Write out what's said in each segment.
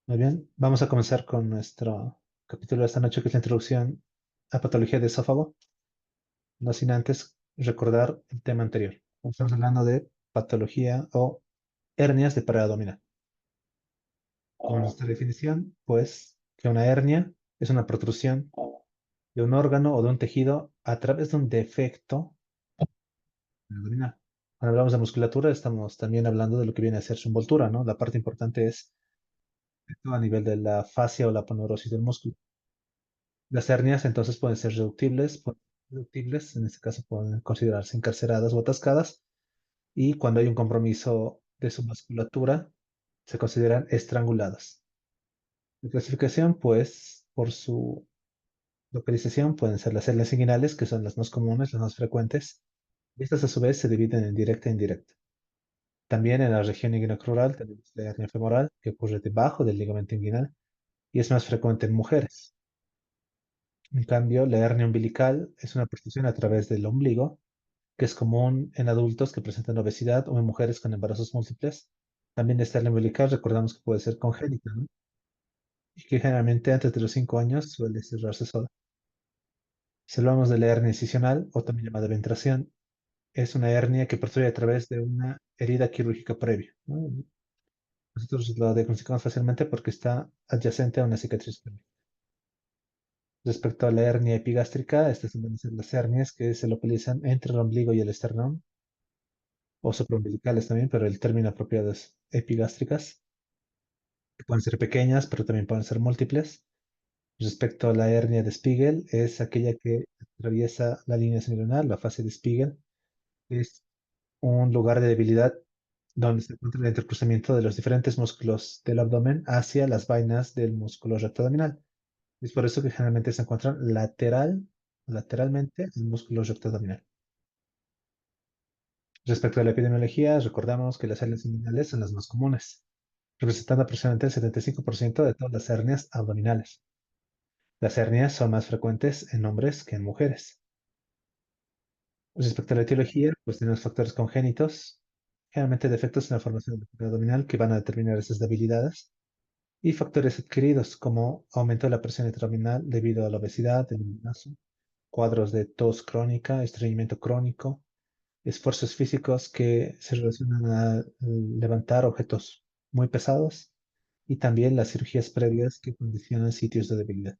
Muy bien, vamos a comenzar con nuestro capítulo de esta noche, que es la introducción a patología de esófago, no sin antes recordar el tema anterior. Estamos hablando de patología o hernias de pared abdominal. Con nuestra definición, pues, que una hernia es una protrusión de un órgano o de un tejido a través de un defecto abdominal. Cuando hablamos de musculatura, estamos también hablando de lo que viene a ser su envoltura, ¿no? La parte importante es a nivel de la fascia o la aponeurosis del músculo. Las hernias entonces pueden ser reductibles, en este caso pueden considerarse encarceradas o atascadas, y cuando hay un compromiso de su musculatura, se consideran estranguladas. La clasificación, pues, por su localización, pueden ser las hernias inguinales, que son las más comunes, las más frecuentes, y estas a su vez se dividen en directa e indirecta. También en la región inguinocrural tenemos la hernia femoral, que ocurre debajo del ligamento inguinal y es más frecuente en mujeres. En cambio, la hernia umbilical es una perfusión a través del ombligo, que es común en adultos que presentan obesidad o en mujeres con embarazos múltiples. También esta hernia umbilical recordamos que puede ser congénita, ¿no? Y que generalmente antes de los 5 años suele cerrarse sola. Si hablamos de la hernia incisional, o también llamada ventración, es una hernia que protruye a través de una herida quirúrgica previa, ¿no? Nosotros la diagnosticamos fácilmente porque está adyacente a una cicatriz previa. Respecto a la hernia epigástrica, estas suelen ser las hernias que se localizan entre el ombligo y el esternón, o supraumbilicales también, pero el término apropiado es epigástricas, que pueden ser pequeñas, pero también pueden ser múltiples. Respecto a la hernia de Spiegel, es aquella que atraviesa la línea semilunar, la fase de Spiegel, que es un lugar de debilidad donde se encuentra el intercruzamiento de los diferentes músculos del abdomen hacia las vainas del músculo recto abdominal. Es por eso que generalmente se encuentran lateralmente al músculo recto abdominal. Respecto a la epidemiología, recordamos que las hernias inguinales son las más comunes, representando aproximadamente el 75% de todas las hernias abdominales. Las hernias son más frecuentes en hombres que en mujeres. Respecto a la etiología, pues tenemos factores congénitos, generalmente defectos en la formación del tejido abdominal que van a determinar esas debilidades, y factores adquiridos como aumento de la presión intraabdominal debido a la obesidad, el embarazo, cuadros de tos crónica, estreñimiento crónico, esfuerzos físicos que se relacionan a levantar objetos muy pesados y también las cirugías previas que condicionan sitios de debilidad.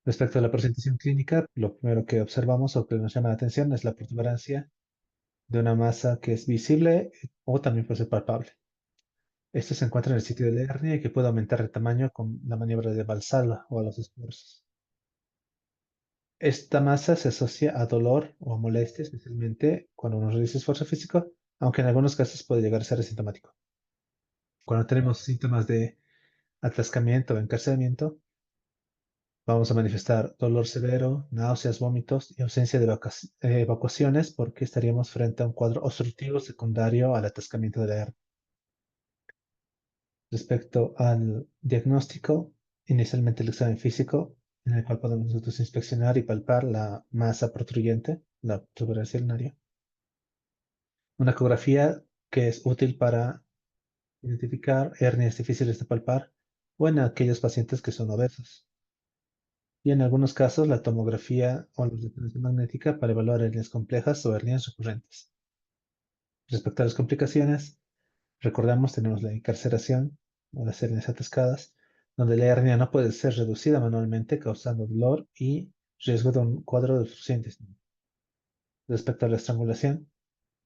Respecto a la presentación clínica, lo primero que observamos o que nos llama la atención es la protuberancia de una masa que es visible o también puede ser palpable. Esto se encuentra en el sitio de la hernia y que puede aumentar de tamaño con la maniobra de Valsalva o a los esfuerzos. Esta masa se asocia a dolor o a molestia, especialmente cuando uno realiza esfuerzo físico, aunque en algunos casos puede llegar a ser asintomático. Cuando tenemos síntomas de atascamiento o encarcelamiento, vamos a manifestar dolor severo, náuseas, vómitos y ausencia de evacuaciones porque estaríamos frente a un cuadro obstructivo secundario al atascamiento de la hernia. Respecto al diagnóstico, inicialmente el examen físico, en el cual podemos nosotros inspeccionar y palpar la masa protruyente, la protuberancia ulnaria. Una ecografía que es útil para identificar hernias difíciles de palpar o en aquellos pacientes que son obesos. Y en algunos casos la tomografía o la resonancia magnética para evaluar hernias complejas o hernias recurrentes. Respecto a las complicaciones, recordamos, tenemos la encarceración o las hernias atascadas, donde la hernia no puede ser reducida manualmente, causando dolor y riesgo de un cuadro de obstrucción intestinal. Respecto a la estrangulación,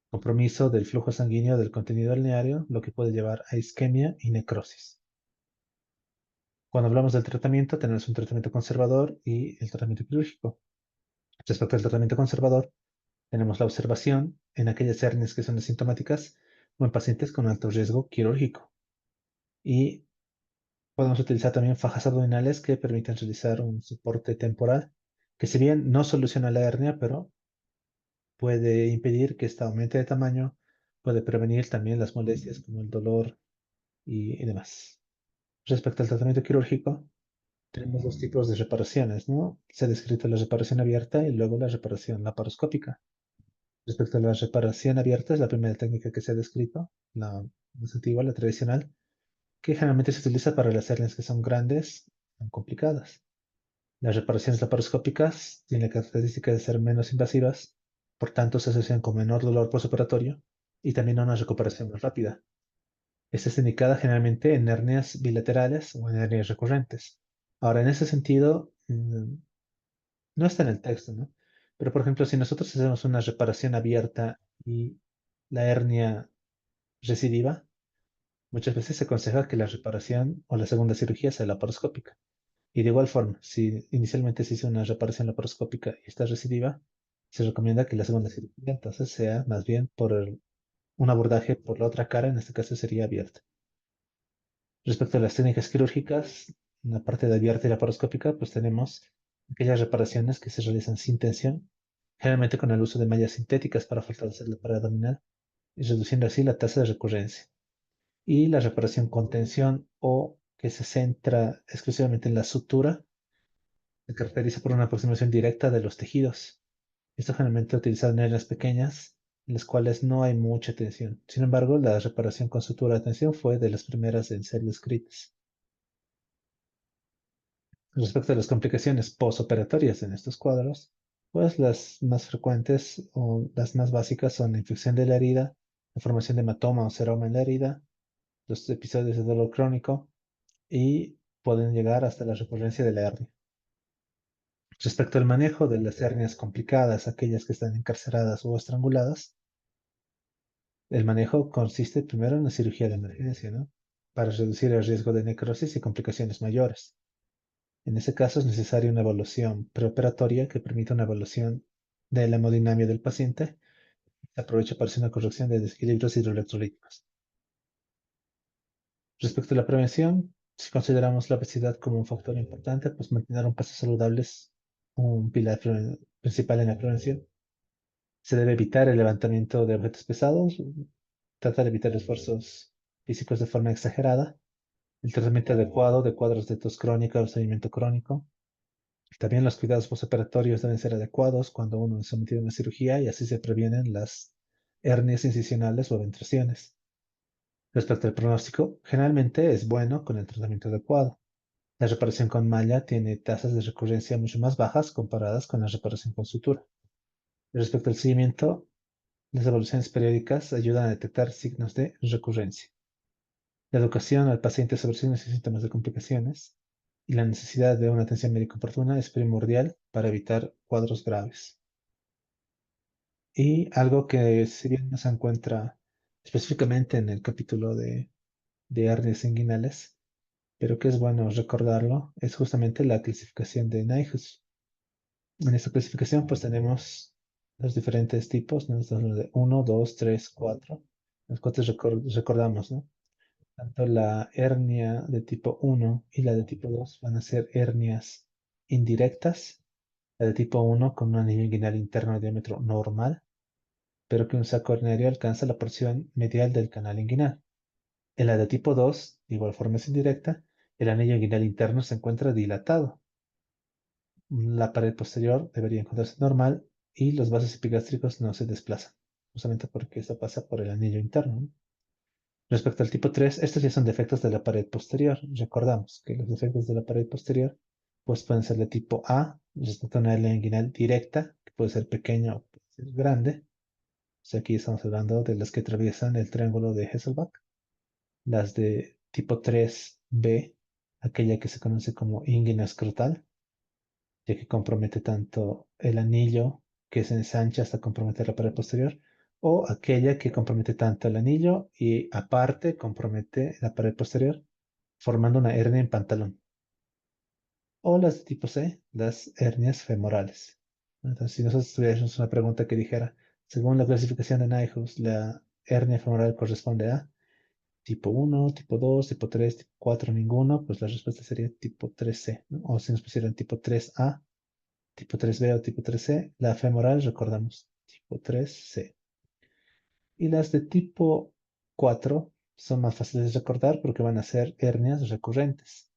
compromiso del flujo sanguíneo del contenido herniario, lo que puede llevar a isquemia y necrosis. Cuando hablamos del tratamiento, tenemos un tratamiento conservador y el tratamiento quirúrgico. Respecto al tratamiento conservador, tenemos la observación en aquellas hernias que son asintomáticas o en pacientes con alto riesgo quirúrgico. Y podemos utilizar también fajas abdominales que permiten realizar un soporte temporal, que si bien no soluciona la hernia, pero puede impedir que ésta aumente de tamaño, puede prevenir también las molestias como el dolor y demás. Respecto al tratamiento quirúrgico, tenemos dos tipos de reparaciones, ¿no? Se ha descrito la reparación abierta y luego la reparación laparoscópica. Respecto a la reparación abierta, es la primera técnica que se ha descrito, la más antigua, la tradicional, que generalmente se utiliza para las hernias que son grandes, son complicadas. Las reparaciones laparoscópicas tienen la característica de ser menos invasivas, por tanto se asocian con menor dolor postoperatorio y también a una recuperación más rápida. Esta es indicada generalmente en hernias bilaterales o en hernias recurrentes. Ahora, en ese sentido, no está en el texto, ¿no? Pero, por ejemplo, si nosotros hacemos una reparación abierta y la hernia recidiva, muchas veces se aconseja que la reparación o la segunda cirugía sea laparoscópica. Y de igual forma, si inicialmente se hizo una reparación laparoscópica y está recidiva, se recomienda que la segunda cirugía entonces sea más bien por un abordaje por la otra cara, en este caso sería abierta. Respecto a las técnicas quirúrgicas, en la parte de abierta y laparoscópica, pues tenemos aquellas reparaciones que se realizan sin tensión, generalmente con el uso de mallas sintéticas para fortalecer la pared abdominal y reduciendo así la tasa de recurrencia. Y la reparación con tensión o que se centra exclusivamente en la sutura, se caracteriza por una aproximación directa de los tejidos. Esto generalmente utilizado en hernias pequeñas, en las cuales no hay mucha tensión. Sin embargo, la reparación con sutura de tensión fue de las primeras en ser descritas. Respecto a las complicaciones postoperatorias en estos cuadros, pues las más frecuentes o las más básicas son la infección de la herida, la formación de hematoma o seroma en la herida, los episodios de dolor crónico y pueden llegar hasta la recurrencia de la hernia. Respecto al manejo de las hernias complicadas, aquellas que están encarceradas o estranguladas, el manejo consiste primero en la cirugía de emergencia, ¿no? Para reducir el riesgo de necrosis y complicaciones mayores. En ese caso es necesaria una evaluación preoperatoria que permita una evaluación de la hemodinamia del paciente. Se aprovecha para hacer una corrección de desequilibrios hidroelectrolíticos. Respecto a la prevención, si consideramos la obesidad como un factor importante, pues mantener un peso saludable es un pilar principal en la prevención. Se debe evitar el levantamiento de objetos pesados, tratar de evitar esfuerzos físicos de forma exagerada, el tratamiento adecuado de cuadros de tos crónica o estreñimiento crónico. También los cuidados postoperatorios deben ser adecuados cuando uno es sometido a una cirugía y así se previenen las hernias incisionales o eventraciones. Respecto al pronóstico, generalmente es bueno con el tratamiento adecuado. La reparación con malla tiene tasas de recurrencia mucho más bajas comparadas con la reparación con sutura. Respecto al seguimiento, las evaluaciones periódicas ayudan a detectar signos de recurrencia. La educación al paciente sobre signos y síntomas de complicaciones y la necesidad de una atención médica oportuna es primordial para evitar cuadros graves. Y algo que si bien no se encuentra específicamente en el capítulo de hernias inguinales, pero que es bueno recordarlo, es justamente la clasificación de Nyhus. En esta clasificación pues tenemos los diferentes tipos, ¿no? Estamos de 1, 2, 3, 4, los cuales recordamos, ¿no? Tanto la hernia de tipo 1 y la de tipo 2 van a ser hernias indirectas, la de tipo 1 con un anillo inguinal interno de diámetro normal, pero que un saco hernario alcanza la porción medial del canal inguinal. En la de tipo 2, de igual forma es indirecta, el anillo inguinal interno se encuentra dilatado. La pared posterior debería encontrarse normal y los vasos epigástricos no se desplazan, justamente porque eso pasa por el anillo interno, ¿no? Respecto al tipo 3, estos ya son defectos de la pared posterior. Recordamos que los defectos de la pared posterior pues pueden ser de tipo A, respecto a una hernia inguinal directa, que puede ser pequeña o puede ser grande. O sea, aquí estamos hablando de las que atraviesan el triángulo de Hasselbalch. Las de tipo 3B, aquella que se conoce como inguina escrotal, ya que compromete tanto el anillo que se ensancha hasta comprometer la pared posterior, o aquella que compromete tanto el anillo y aparte compromete la pared posterior, formando una hernia en pantalón. O las de tipo C, las hernias femorales. Entonces, si nosotros tuviéramos una pregunta que dijera, según la clasificación de Nyhus, la hernia femoral corresponde a tipo 1, tipo 2, tipo 3, tipo 4, ninguno, pues la respuesta sería tipo 3C, ¿no? O si nos pusieran tipo 3A, tipo 3B o tipo 3C, la femoral, recordamos, tipo 3C. Y las de tipo 4 son más fáciles de recordar porque van a ser hernias recurrentes.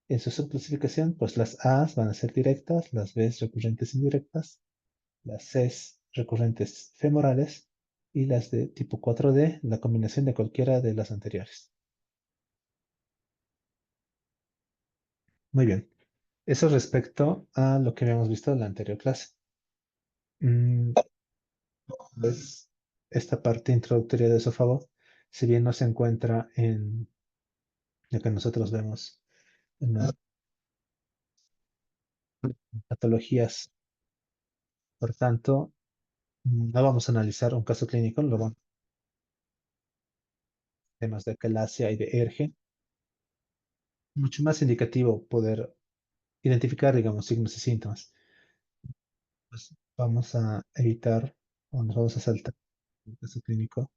En su subclasificación, pues las A's van a ser directas, las B's recurrentes indirectas, las C's recurrentes femorales y las de tipo 4D, la combinación de cualquiera de las anteriores. Muy bien. Eso respecto a lo que habíamos visto en la anterior clase. Mm, pues, esta parte introductoria de esófago, si bien no se encuentra en lo que nosotros vemos en las patologías, por tanto, no vamos a analizar un caso clínico, lo vamos a temas de calasia y de Erge. Mucho más indicativo poder identificar, digamos, signos y síntomas. Pues vamos a evitar o nos vamos a saltar el caso clínico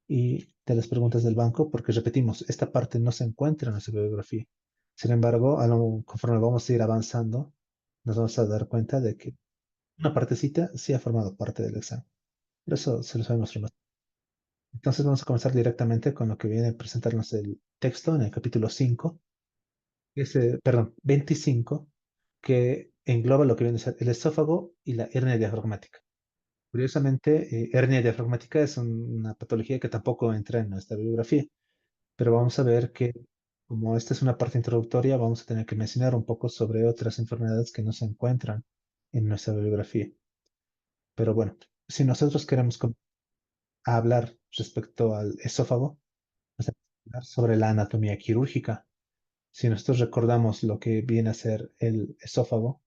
y de las preguntas del banco, porque repetimos, esta parte no se encuentra en nuestra bibliografía. Sin embargo, conforme vamos a ir avanzando, nos vamos a dar cuenta de que una partecita sí ha formado parte del examen. Por eso se los voy a mostrar más. Entonces vamos a comenzar directamente con lo que viene a presentarnos el texto en el capítulo 5, perdón, 25, que engloba lo que viene a ser el esófago y la hernia diafragmática. Curiosamente, hernia diafragmática es una patología que tampoco entra en nuestra bibliografía, pero vamos a ver que como esta es una parte introductoria, vamos a tener que mencionar un poco sobre otras enfermedades que no se encuentran en nuestra bibliografía. Pero bueno, si nosotros queremos hablar respecto al esófago, vamos a hablar sobre la anatomía quirúrgica. Si nosotros recordamos lo que viene a ser el esófago,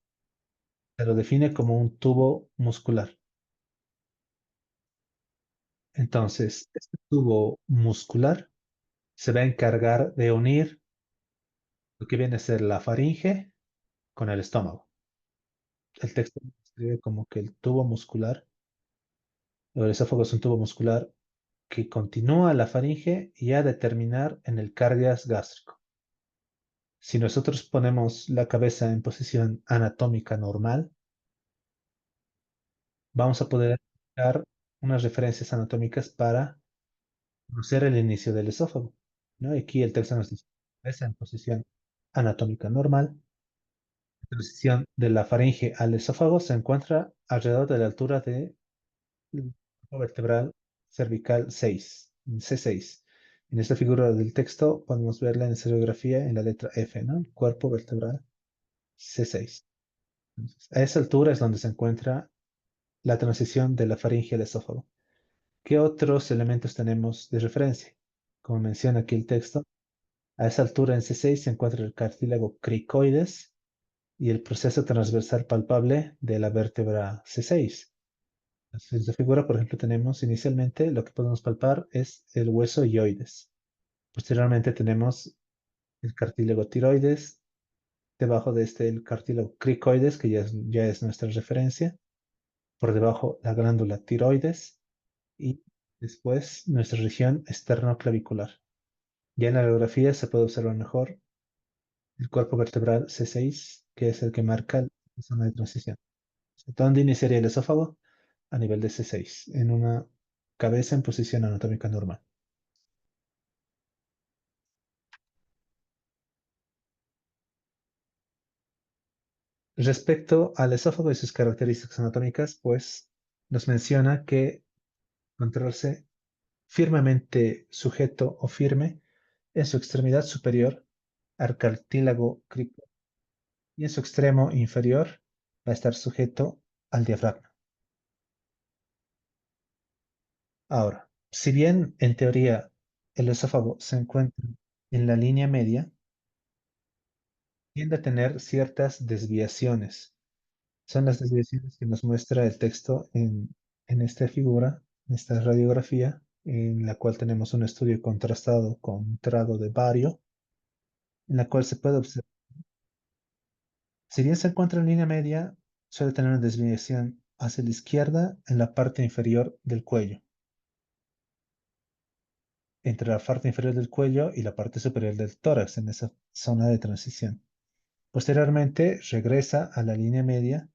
se lo define como un tubo muscular. Entonces, este tubo muscular se va a encargar de unir lo que viene a ser la faringe con el estómago. El texto describe como que el tubo muscular, o el esófago es un tubo muscular que continúa la faringe y ha de terminar en el cardias gástrico. Si nosotros ponemos la cabeza en posición anatómica normal, vamos a poder dar unas referencias anatómicas para conocer el inicio del esófago, ¿no? Aquí el texto nos dice, cabeza en posición anatómica normal. La posición de la faringe al esófago se encuentra alrededor de la altura de cuerpo vertebral cervical 6, C6. En esta figura del texto podemos verla en serigrafía en la letra F, ¿no? El cuerpo vertebral C6. Entonces, a esa altura es donde se encuentra la transición de la faringe al esófago. ¿Qué otros elementos tenemos de referencia? Como menciona aquí el texto, a esa altura en C6 se encuentra el cartílago cricoides y el proceso transversal palpable de la vértebra C6. Entonces, en esta figura, por ejemplo, tenemos inicialmente lo que podemos palpar es el hueso ioides. Posteriormente tenemos el cartílago tiroides, debajo de este el cartílago cricoides, que ya es nuestra referencia, por debajo la glándula tiroides y después nuestra región esternoclavicular. Ya en la radiografía se puede observar mejor el cuerpo vertebral C6, que es el que marca la zona de transición. ¿Dónde iniciaría el esófago? A nivel de C6, en una cabeza en posición anatómica normal. Respecto al esófago y sus características anatómicas, pues nos menciona que encontrarse firmemente sujeto o firme en su extremidad superior al cartílago crico y en su extremo inferior va a estar sujeto al diafragma. Ahora, si bien en teoría el esófago se encuentra en la línea media, tiende a tener ciertas desviaciones. Son las desviaciones que nos muestra el texto en esta figura, en esta radiografía, en la cual tenemos un estudio contrastado con trado de bario, en la cual se puede observar, si bien se encuentra en línea media, suele tener una desviación hacia la izquierda en la parte inferior del cuello, entre la parte inferior del cuello y la parte superior del tórax, en esa zona de transición. Posteriormente regresa a la línea media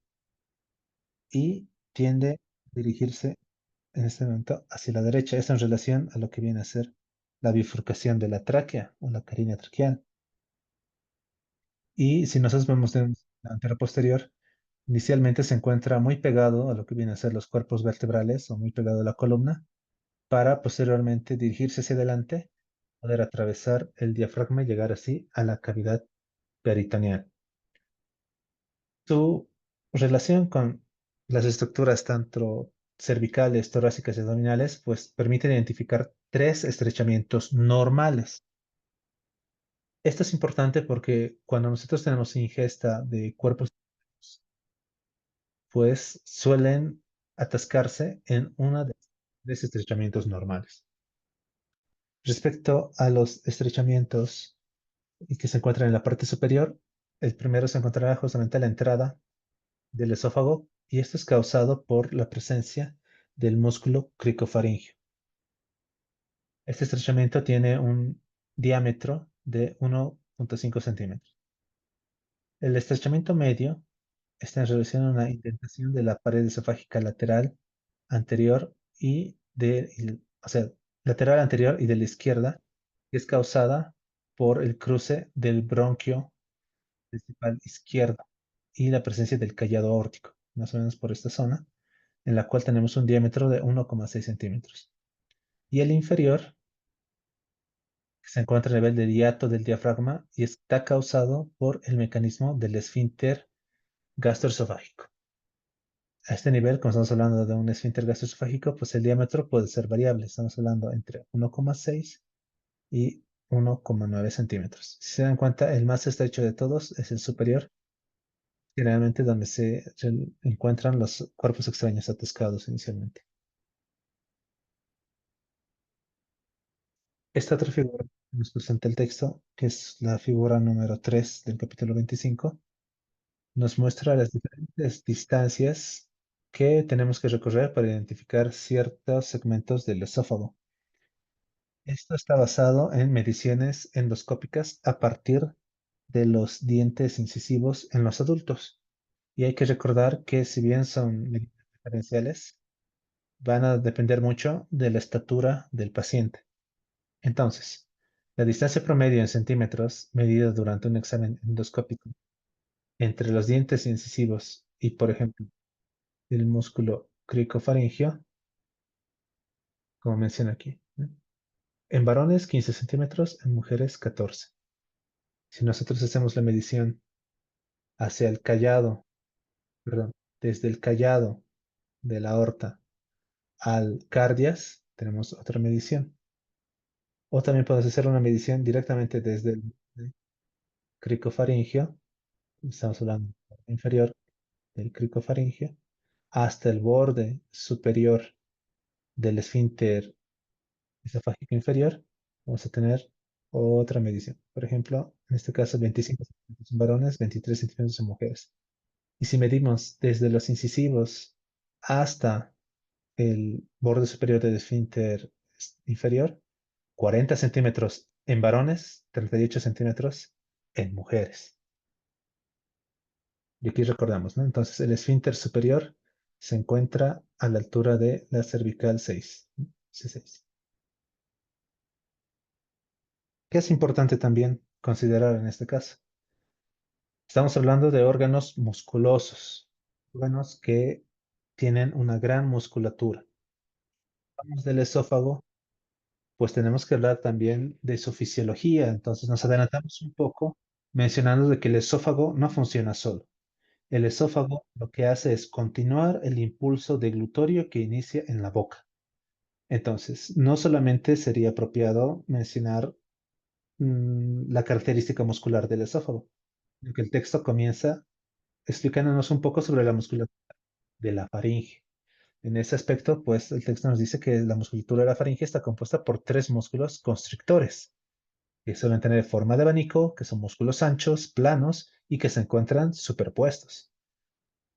y tiende a dirigirse en este momento hacia la derecha. Es en relación a lo que viene a ser la bifurcación de la tráquea o la carina traqueal. Y si nosotros vemos en la antera posterior, inicialmente se encuentra muy pegado a lo que viene a ser los cuerpos vertebrales o muy pegado a la columna, para posteriormente dirigirse hacia adelante, poder atravesar el diafragma y llegar así a la cavidad peritoneal. Su relación con las estructuras tanto cervicales, torácicas y abdominales, pues permiten identificar tres estrechamientos normales. Esto es importante porque cuando nosotros tenemos ingesta de cuerpos, pues suelen atascarse en uno de los tres estrechamientos normales. Respecto a los estrechamientos y que se encuentran en la parte superior, el primero se encontrará justamente a la entrada del esófago y esto es causado por la presencia del músculo cricofaringio. Este estrechamiento tiene un diámetro de 1,5 centímetros. El estrechamiento medio está en relación a una indentación de la pared esofágica lateral anterior o sea, lateral anterior y de la izquierda, que es causada por el cruce del bronquio principal izquierdo y la presencia del callado aórtico, más o menos por esta zona, en la cual tenemos un diámetro de 1,6 centímetros. Y el inferior, que se encuentra a nivel de hiato del diafragma y está causado por el mecanismo del esfínter gastroesofágico. A este nivel, como estamos hablando de un esfínter gastroesofágico, pues el diámetro puede ser variable. Estamos hablando entre 1,6 y 1,9 centímetros. Si se dan cuenta, el más estrecho de todos es el superior, generalmente donde se encuentran los cuerpos extraños atascados inicialmente. Esta otra figura que nos presenta el texto, que es la figura número 3 del capítulo 25, nos muestra las diferentes distancias que tenemos que recorrer para identificar ciertos segmentos del esófago. Esto está basado en mediciones endoscópicas a partir de los dientes incisivos en los adultos. Y hay que recordar que si bien son medidas diferenciales, van a depender mucho de la estatura del paciente. Entonces, la distancia promedio en centímetros medida durante un examen endoscópico entre los dientes incisivos y, por ejemplo, el músculo cricofaringio, como menciona aquí, ¿no? En varones 15 centímetros, en mujeres 14. Si nosotros hacemos la medición hacia el callado, perdón, desde el callado de la aorta al cardias, tenemos otra medición. O también podemos hacer una medición directamente desde el cricofaringio, estamos hablando inferior del cricofaringio, hasta el borde superior del esfínter esofágico inferior, vamos a tener otra medición. Por ejemplo, en este caso 25 centímetros en varones, 23 centímetros en mujeres. Y si medimos desde los incisivos hasta el borde superior del esfínter inferior, 40 centímetros en varones, 38 centímetros en mujeres. Y aquí recordamos, ¿no? Entonces, el esfínter superior se encuentra a la altura de la cervical 6, ¿no? C6. ¿Qué es importante también considerar en este caso? Estamos hablando de órganos musculosos, órganos que tienen una gran musculatura. Hablamos del esófago, pues tenemos que hablar también de su fisiología. Entonces nos adelantamos un poco mencionando de que el esófago no funciona solo. El esófago lo que hace es continuar el impulso deglutorio que inicia en la boca. Entonces, no solamente sería apropiado mencionar la característica muscular del esófago, sino que el texto comienza explicándonos un poco sobre la musculatura de la faringe. En ese aspecto, pues el texto nos dice que la musculatura de la faringe está compuesta por tres músculos constrictores, que suelen tener forma de abanico, que son músculos anchos, planos y que se encuentran superpuestos.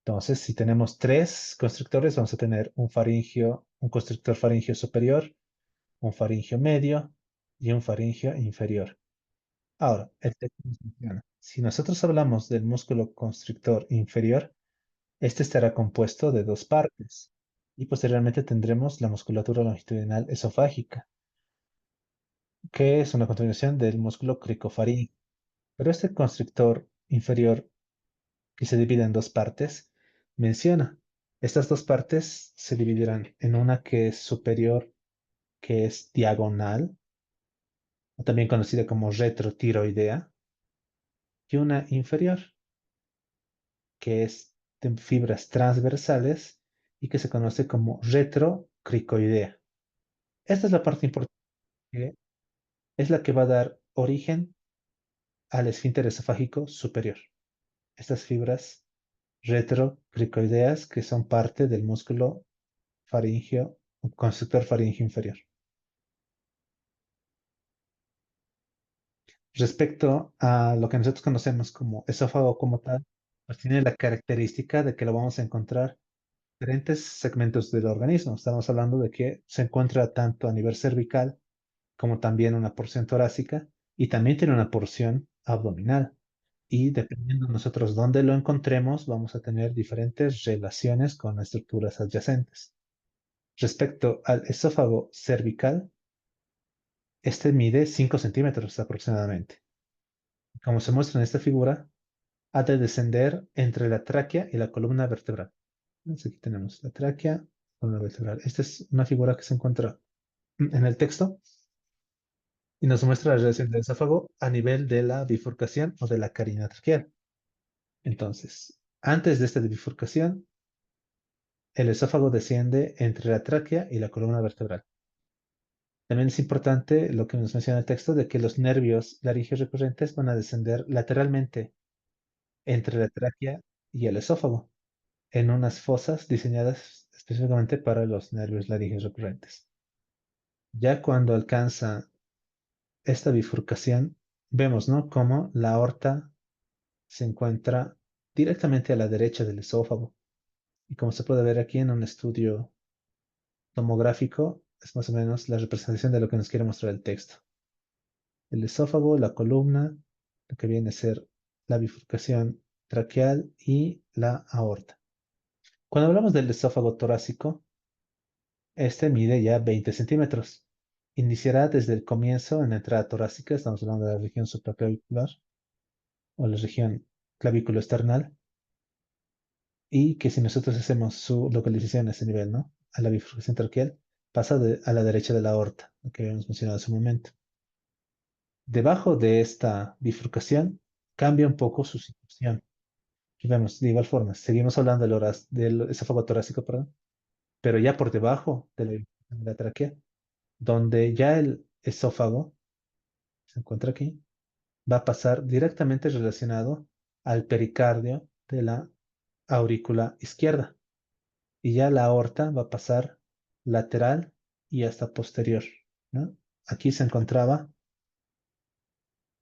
Entonces, si tenemos tres constrictores, vamos a tener un constrictor faringio superior, un faringio medio y un faringio inferior. Ahora, el texto nos menciona, si nosotros hablamos del músculo constrictor inferior, este estará compuesto de dos partes y posteriormente tendremos la musculatura longitudinal esofágica, que es una continuación del músculo cricofaríngeo. Pero este constrictor inferior, que se divide en dos partes, menciona, estas dos partes se dividirán en una que es superior, que es diagonal, o también conocida como retrotiroidea, y una inferior, que es de fibras transversales y que se conoce como retrocricoidea. Esta es la parte importante, que es la que va a dar origen al esfínter esofágico superior. Estas fibras retrocricoideas que son parte del músculo faríngeo, constrictor faríngeo inferior. Respecto a lo que nosotros conocemos como esófago como tal, pues tiene la característica de que lo vamos a encontrar en diferentes segmentos del organismo. Estamos hablando de que se encuentra tanto a nivel cervical como también una porción torácica y también tiene una porción abdominal. Y dependiendo nosotros dónde lo encontremos, vamos a tener diferentes relaciones con estructuras adyacentes. Respecto al esófago cervical, este mide 5 centímetros aproximadamente. Como se muestra en esta figura, ha de descender entre la tráquea y la columna vertebral. Entonces aquí tenemos la tráquea, columna vertebral. Esta es una figura que se encuentra en el texto y nos muestra la relación del esófago a nivel de la bifurcación o de la carina traqueal. Entonces, antes de esta bifurcación, el esófago desciende entre la tráquea y la columna vertebral. También es importante lo que nos menciona el texto de que los nervios laringeos recurrentes van a descender lateralmente entre la tráquea y el esófago, en unas fosas diseñadas específicamente para los nervios laringeos recurrentes. Ya cuando alcanza esta bifurcación, vemos, ¿no?, cómo la aorta se encuentra directamente a la derecha del esófago. Y como se puede ver aquí en un estudio tomográfico, es más o menos la representación de lo que nos quiere mostrar el texto. El esófago, la columna, lo que viene a ser la bifurcación traqueal y la aorta. Cuando hablamos del esófago torácico, este mide ya 20 centímetros. Iniciará desde el comienzo en la entrada torácica, estamos hablando de la región supraclavicular o la región clavículo esternal, y que si nosotros hacemos su localización a ese nivel, ¿no?, a la bifurcación traqueal, pasa a la derecha de la aorta, lo que habíamos mencionado hace un momento. Debajo de esta bifurcación cambia un poco su situación. Aquí vemos, de igual forma, seguimos hablando del esófago torácico, perdón, pero ya por debajo de la tráquea, donde ya el esófago se encuentra aquí, va a pasar directamente relacionado al pericardio de la aurícula izquierda. Y ya la aorta va a pasar lateral y hasta posterior, ¿no? Aquí se encontraba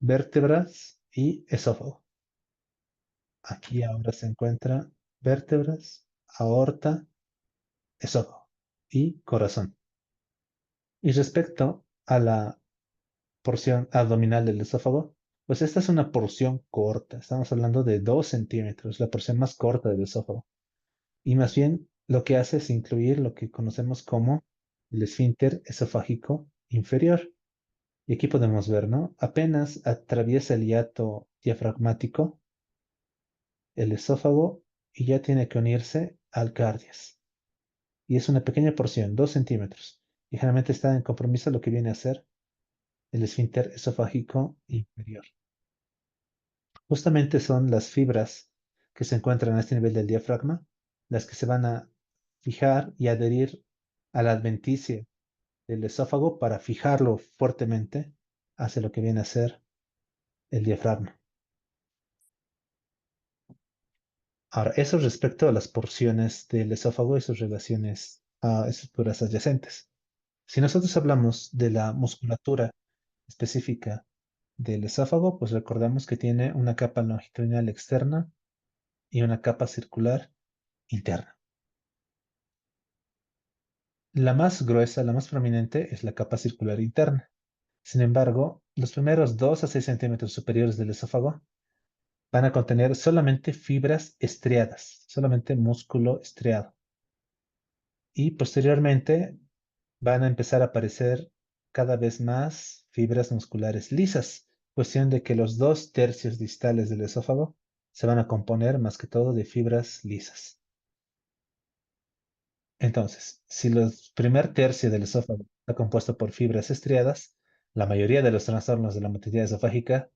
vértebras y esófago. Aquí ahora se encuentra vértebras, aorta, esófago y corazón. Y respecto a la porción abdominal del esófago, pues esta es una porción corta. Estamos hablando de 2 centímetros, la porción más corta del esófago. Y más bien lo que hace es incluir lo que conocemos como el esfínter esofágico inferior. Y aquí podemos ver, ¿no? Apenas atraviesa el hiato diafragmático, el esófago, y ya tiene que unirse al cardias. Y es una pequeña porción, 2 centímetros. Y generalmente está en compromiso lo que viene a ser el esfínter esofágico inferior. Justamente son las fibras que se encuentran a este nivel del diafragma las que se van a fijar y adherir a la adventicia del esófago para fijarlo fuertemente hacia lo que viene a ser el diafragma. Ahora, eso respecto a las porciones del esófago y sus relaciones a estructuras adyacentes. Si nosotros hablamos de la musculatura específica del esófago, pues recordamos que tiene una capa longitudinal externa y una capa circular interna. La más gruesa, la más prominente, es la capa circular interna. Sin embargo, los primeros 2 a 6 centímetros superiores del esófago van a contener solamente fibras estriadas, solamente músculo estriado. Y posteriormente van a empezar a aparecer cada vez más fibras musculares lisas, cuestión de que los 2 tercios distales del esófago se van a componer más que todo de fibras lisas. Entonces, si el primer tercio del esófago está compuesto por fibras estriadas, la mayoría de los trastornos de la motilidad esofágica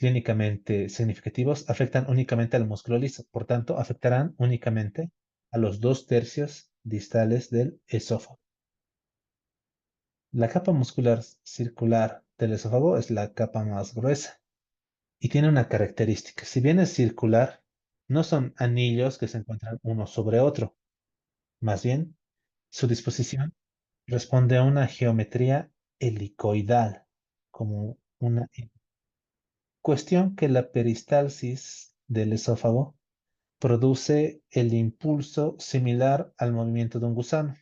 clínicamente significativos afectan únicamente al músculo liso, por tanto, afectarán únicamente a los 2/3 distales del esófago. La capa muscular circular del esófago es la capa más gruesa y tiene una característica. Si bien es circular, no son anillos que se encuentran uno sobre otro. Más bien, su disposición responde a una geometría helicoidal, como una cuestión que la peristalsis del esófago produce el impulso similar al movimiento de un gusano.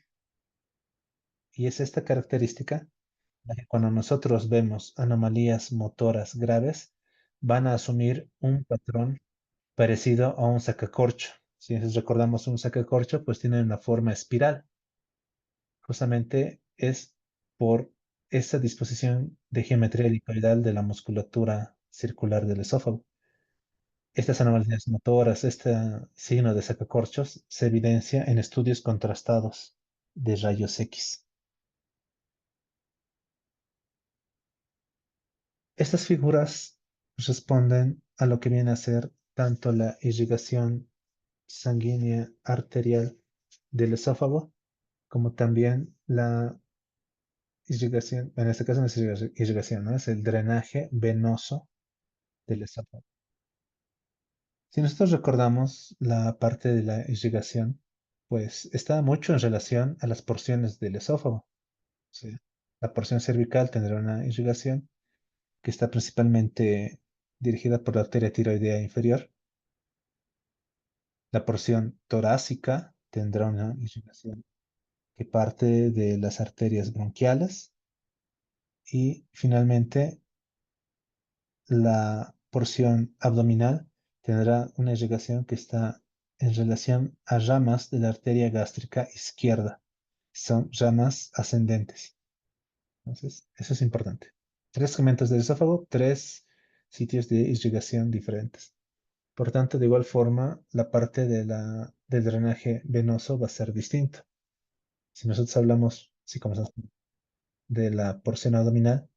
Y es esta característica la que cuando nosotros vemos anomalías motoras graves, van a asumir un patrón parecido a un sacacorcho. Si recordamos un sacacorcho, pues tiene una forma espiral. Justamente es por esa disposición de geometría helicoidal de la musculatura circular del esófago. Estas anomalías motoras, este signo de sacacorchos, se evidencia en estudios contrastados de rayos X. Estas figuras responden a lo que viene a ser tanto la irrigación sanguínea arterial del esófago, como también la irrigación, en este caso no es irrigación, ¿no? Es el drenaje venoso del esófago. Si nosotros recordamos la parte de la irrigación, pues está mucho en relación a las porciones del esófago. Sí. La porción cervical tendrá una irrigación que está principalmente dirigida por la arteria tiroidea inferior. La porción torácica tendrá una irrigación que parte de las arterias bronquiales y finalmente la porción abdominal tendrá una irrigación que está en relación a ramas de la arteria gástrica izquierda. Son ramas ascendentes. Entonces, eso es importante. Tres segmentos del esófago, tres sitios de irrigación diferentes. Por tanto, de igual forma, la parte del drenaje venoso va a ser distinto. Si nosotros hablamos, si comenzamos de la porción abdominal,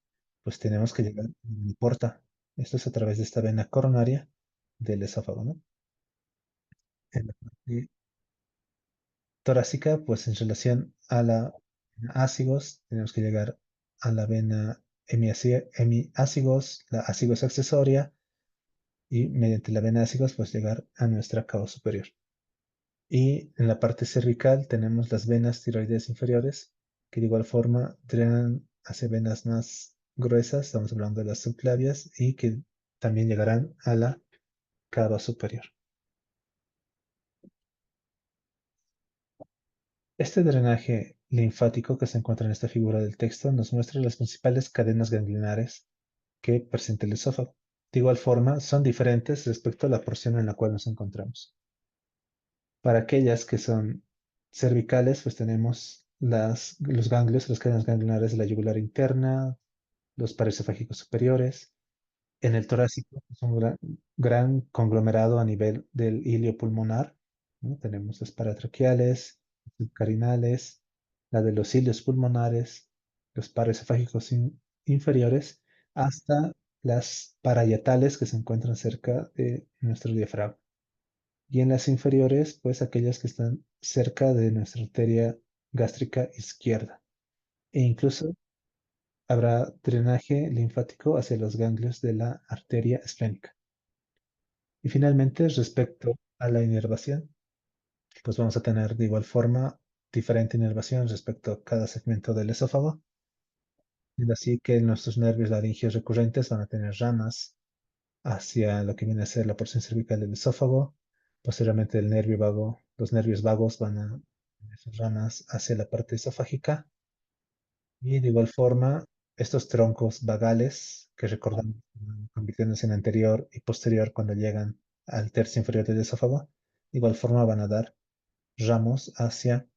pues tenemos que llegar a la porta. Esto es a través de esta vena coronaria del esófago, ¿no? En la parte torácica, pues en relación a la vena ácigos, tenemos que llegar a la vena hemiácigos, la ácigos accesoria, y mediante la vena ácigos, pues llegar a nuestra cava superior. Y en la parte cervical tenemos las venas tiroides inferiores, que de igual forma drenan hacia venas más gruesas, estamos hablando de las subclavias, y que también llegarán a la cava superior. Este drenaje linfático que se encuentra en esta figura del texto nos muestra las principales cadenas ganglionares que presenta el esófago. De igual forma, son diferentes respecto a la porción en la cual nos encontramos. Para aquellas que son cervicales, pues tenemos los ganglios, las cadenas ganglionares de la yugular interna, los pares esofágicos superiores. En el torácico es un gran conglomerado a nivel del hilio pulmonar, ¿no? Tenemos las paratraqueales, subcarinales, la de los cilios pulmonares, los pares esofágicos inferiores, hasta las parayatales que se encuentran cerca de nuestro diafragma. Y en las inferiores, pues aquellas que están cerca de nuestra arteria gástrica izquierda. E incluso habrá drenaje linfático hacia los ganglios de la arteria esplénica. Y finalmente, respecto a la inervación, pues vamos a tener de igual forma diferente inervación respecto a cada segmento del esófago. Y así que nuestros nervios laringeos recurrentes van a tener ramas hacia lo que viene a ser la porción cervical del esófago. Posteriormente el nervio vago, los nervios vagos van a tener sus ramas hacia la parte esofágica. Y de igual forma, estos troncos vagales que recordamos convirtiéndose en anterior y posterior cuando llegan al tercio inferior del esófago, de igual forma van a dar ramos hacia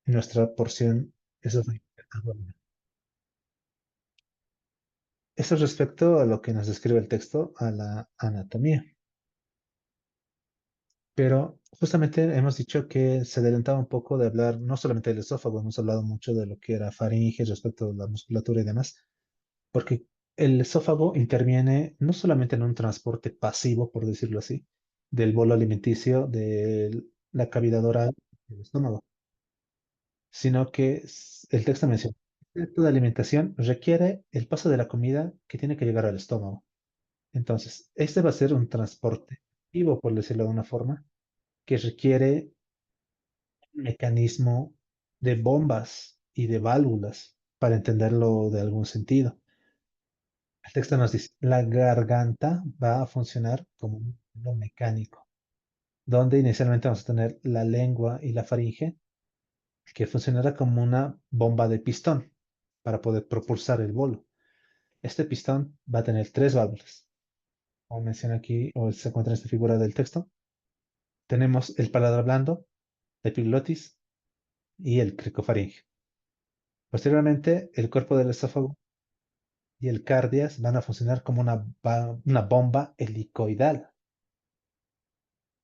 nuestra porción esofágica abdominal. Eso respecto a lo que nos describe el texto, a la anatomía. Pero justamente hemos dicho que se adelantaba un poco de hablar no solamente del esófago, hemos hablado mucho de lo que era faringe respecto a la musculatura y demás, porque El esófago interviene no solamente en un transporte pasivo, por decirlo así, del bolo alimenticio de la cavidad oral del estómago, sino que el texto menciona, el acto de alimentación requiere el paso de la comida que tiene que llegar al estómago. Entonces, este va a ser un transporte activo, por decirlo de una forma, que requiere un mecanismo de bombas y de válvulas para entenderlo de algún sentido. El texto nos dice, la garganta va a funcionar como un músculo mecánico, donde inicialmente vamos a tener la lengua y la faringe, que funcionará como una bomba de pistón para poder propulsar el bolo. Este pistón va a tener tres válvulas, como menciona aquí, o se encuentra en esta figura del texto. Tenemos el paladar blando, la epiglotis y el cricofaringe. Posteriormente, el cuerpo del esófago y el cardias van a funcionar como una bomba helicoidal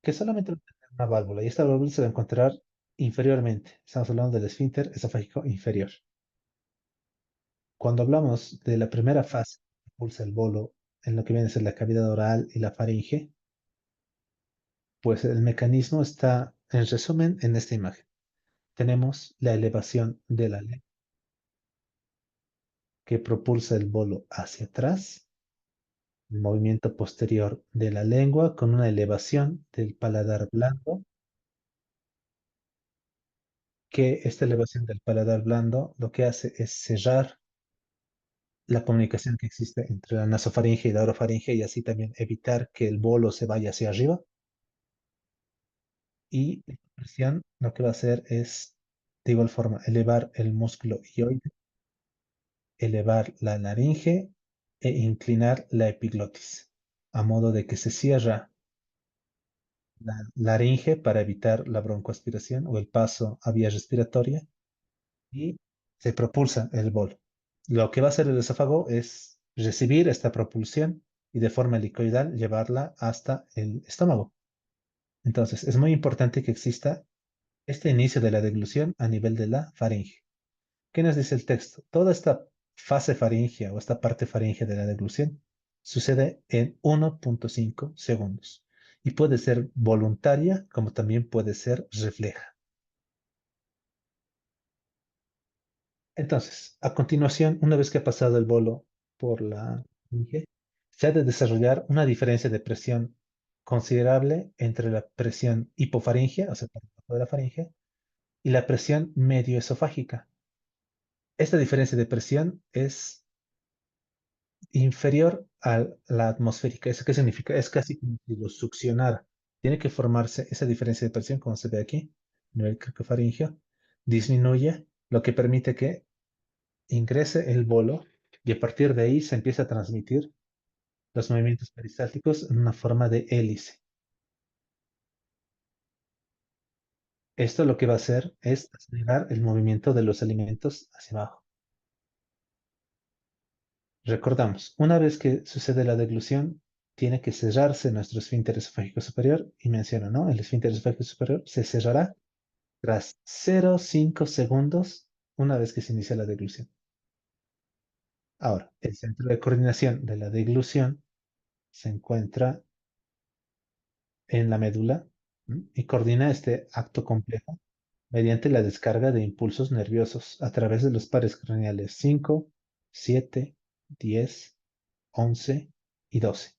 que solamente va a tener una válvula y esta válvula se va a encontrar inferiormente. Estamos hablando del esfínter esofágico inferior. Cuando hablamos de la primera fase que pulsa el bolo en lo que viene a ser la cavidad oral y la faringe, pues el mecanismo está, en resumen, en esta imagen. Tenemos la elevación de la lengua que propulsa el bolo hacia atrás, el movimiento posterior de la lengua con una elevación del paladar blando, que esta elevación del paladar blando lo que hace es cerrar la comunicación que existe entre la nasofaringe y la orofaringe y así también evitar que el bolo se vaya hacia arriba. Y la presión lo que va a hacer es, de igual forma, elevar el músculo hioide, elevar la laringe e inclinar la epiglotis, a modo de que se cierra la laringe para evitar la broncoaspiración o el paso a vía respiratoria y se propulsa el bolo. Lo que va a hacer el esófago es recibir esta propulsión y de forma helicoidal llevarla hasta el estómago. Entonces, es muy importante que exista este inicio de la deglución a nivel de la faringe. ¿Qué nos dice el texto? Toda esta fase faringea o esta parte faringea de la deglución sucede en 1.5 segundos y puede ser voluntaria como también puede ser refleja. Entonces, a continuación, una vez que ha pasado el bolo por la faringe, se ha de desarrollar una diferencia de presión considerable entre la presión hipofaringea, o sea, por debajo de la faringe, y la presión medioesofágica. Esta diferencia de presión es inferior a la atmosférica. ¿Eso qué significa? Es casi como si lo succionara. Tiene que formarse esa diferencia de presión, como se ve aquí, a nivel cricofaringeo, disminuye, lo que permite que ingrese el bolo y a partir de ahí se empieza a transmitir los movimientos peristálticos en una forma de hélice. Esto lo que va a hacer es acelerar el movimiento de los alimentos hacia abajo. Recordamos, una vez que sucede la deglución, tiene que cerrarse nuestro esfínter esofágico superior y menciono, ¿no? El esfínter esofágico superior se cerrará tras 0,5 segundos una vez que se inicia la deglución. Ahora, el centro de coordinación de la deglución se encuentra en la médula, ¿m? Y coordina este acto complejo mediante la descarga de impulsos nerviosos a través de los pares craneales 5, 7, 10, 11 y 12.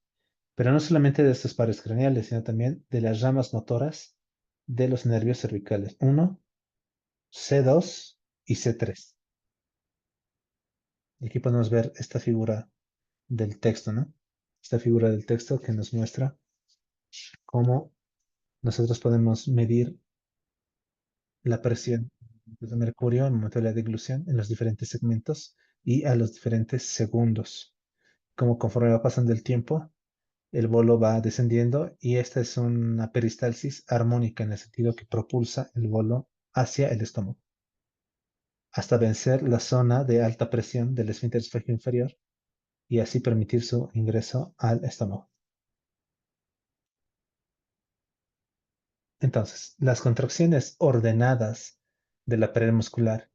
Pero no solamente de estos pares craneales, sino también de las ramas motoras de los nervios cervicales 1, C2 y C3. Y aquí podemos ver esta figura del texto, ¿no? Esta figura del texto que nos muestra cómo nosotros podemos medir la presión de mercurio en el momento de la deglución en los diferentes segmentos y a los diferentes segundos. Como conforme va pasando el tiempo, el bolo va descendiendo y esta es una peristalsis armónica en el sentido que propulsa el bolo hacia el estómago hasta vencer la zona de alta presión del esfínter esofágico inferior y así permitir su ingreso al estómago. Entonces, las contracciones ordenadas de la pared muscular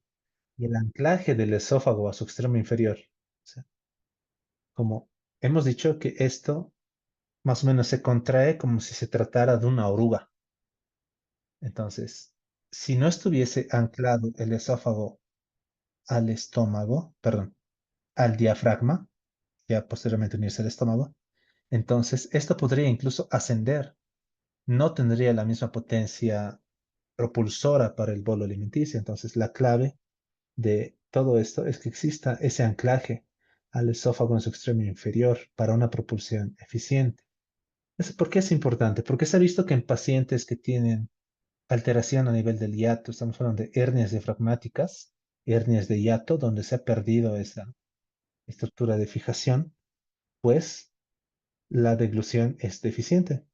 y el anclaje del esófago a su extremo inferior, o sea, como hemos dicho que esto más o menos se contrae como si se tratara de una oruga. Entonces, si no estuviese anclado el esófago al estómago, perdón, al diafragma, ya posteriormente unirse al estómago, entonces esto podría incluso ascender. No tendría la misma potencia propulsora para el bolo alimenticio. Entonces, la clave de todo esto es que exista ese anclaje al esófago en su extremo inferior para una propulsión eficiente. ¿Por qué es importante? Porque se ha visto que en pacientes que tienen alteración a nivel del hiato, estamos hablando de hernias diafragmáticas, hernias de hiato, donde se ha perdido esa estructura de fijación, pues la deglución es deficiente.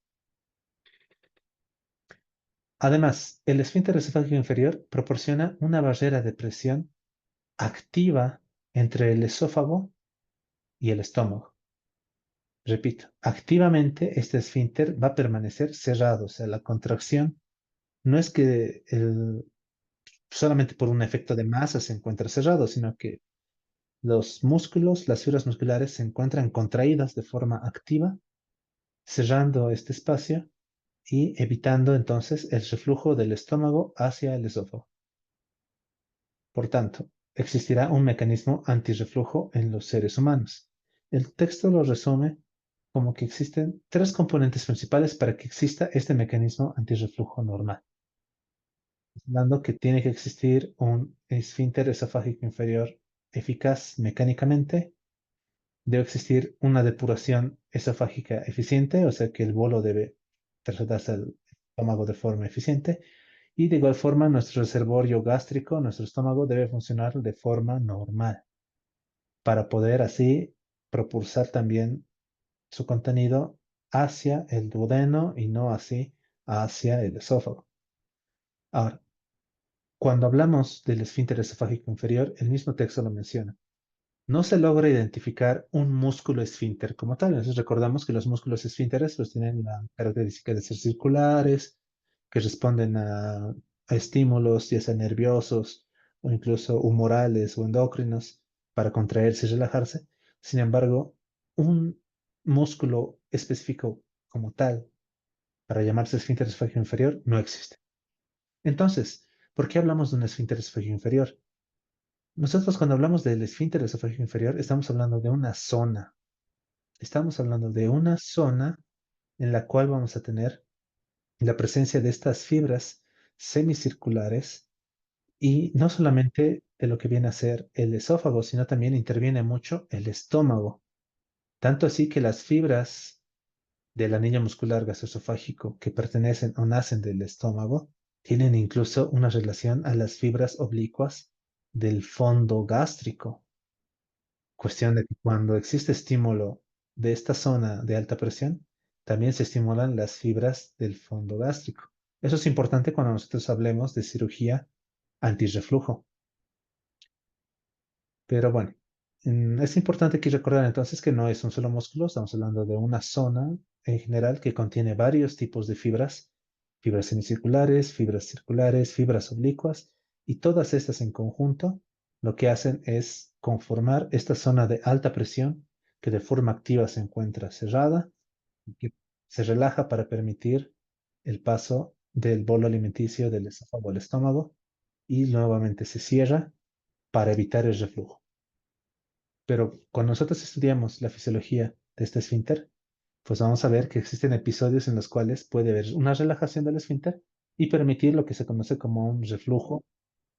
Además, el esfínter esofágico inferior proporciona una barrera de presión activa entre el esófago y el estómago. Repito, activamente este esfínter va a permanecer cerrado, o sea, la contracción no es que solamente por un efecto de masa se encuentra cerrado, sino que los músculos, las fibras musculares se encuentran contraídas de forma activa, cerrando este espacio y evitando entonces el reflujo del estómago hacia el esófago. Por tanto, existirá un mecanismo antirreflujo en los seres humanos. El texto lo resume como que existen tres componentes principales para que exista este mecanismo antirreflujo normal. Hablando que tiene que existir un esfínter esofágico inferior eficaz mecánicamente, debe existir una depuración esofágica eficiente, o sea que el bolo debe trasladarse al estómago de forma eficiente, y de igual forma nuestro reservorio gástrico, nuestro estómago, debe funcionar de forma normal para poder así propulsar también su contenido hacia el duodeno y no así hacia el esófago. Ahora, cuando hablamos del esfínter esofágico inferior, el mismo texto lo menciona. No se logra identificar un músculo esfínter como tal. Entonces recordamos que los músculos esfínteres pues tienen la característica de ser circulares, que responden a estímulos, ya sea nerviosos o incluso humorales o endocrinos, para contraerse y relajarse. Sin embargo, un músculo específico como tal, para llamarse esfínter esofágico inferior, no existe. Entonces, ¿por qué hablamos de un esfínter esofágico inferior? Nosotros cuando hablamos del esfínter esofágico inferior, estamos hablando de una zona. Estamos hablando de una zona en la cual vamos a tener la presencia de estas fibras semicirculares y no solamente de lo que viene a ser el esófago, sino también interviene mucho el estómago. Tanto así que las fibras del anillo muscular gastroesofágico que pertenecen o nacen del estómago tienen incluso una relación a las fibras oblicuas del fondo gástrico. Cuestión de que cuando existe estímulo de esta zona de alta presión, también se estimulan las fibras del fondo gástrico. Eso es importante cuando nosotros hablemos de cirugía antirreflujo. Pero bueno, es importante aquí recordar entonces que no es un solo músculo, estamos hablando de una zona en general que contiene varios tipos de fibras, fibras semicirculares, fibras circulares, fibras oblicuas, y todas estas en conjunto lo que hacen es conformar esta zona de alta presión que de forma activa se encuentra cerrada y que se relaja para permitir el paso del bolo alimenticio del esófago al estómago y nuevamente se cierra para evitar el reflujo. Pero cuando nosotros estudiamos la fisiología de este esfínter, pues vamos a ver que existen episodios en los cuales puede haber una relajación del esfínter y permitir lo que se conoce como un reflujo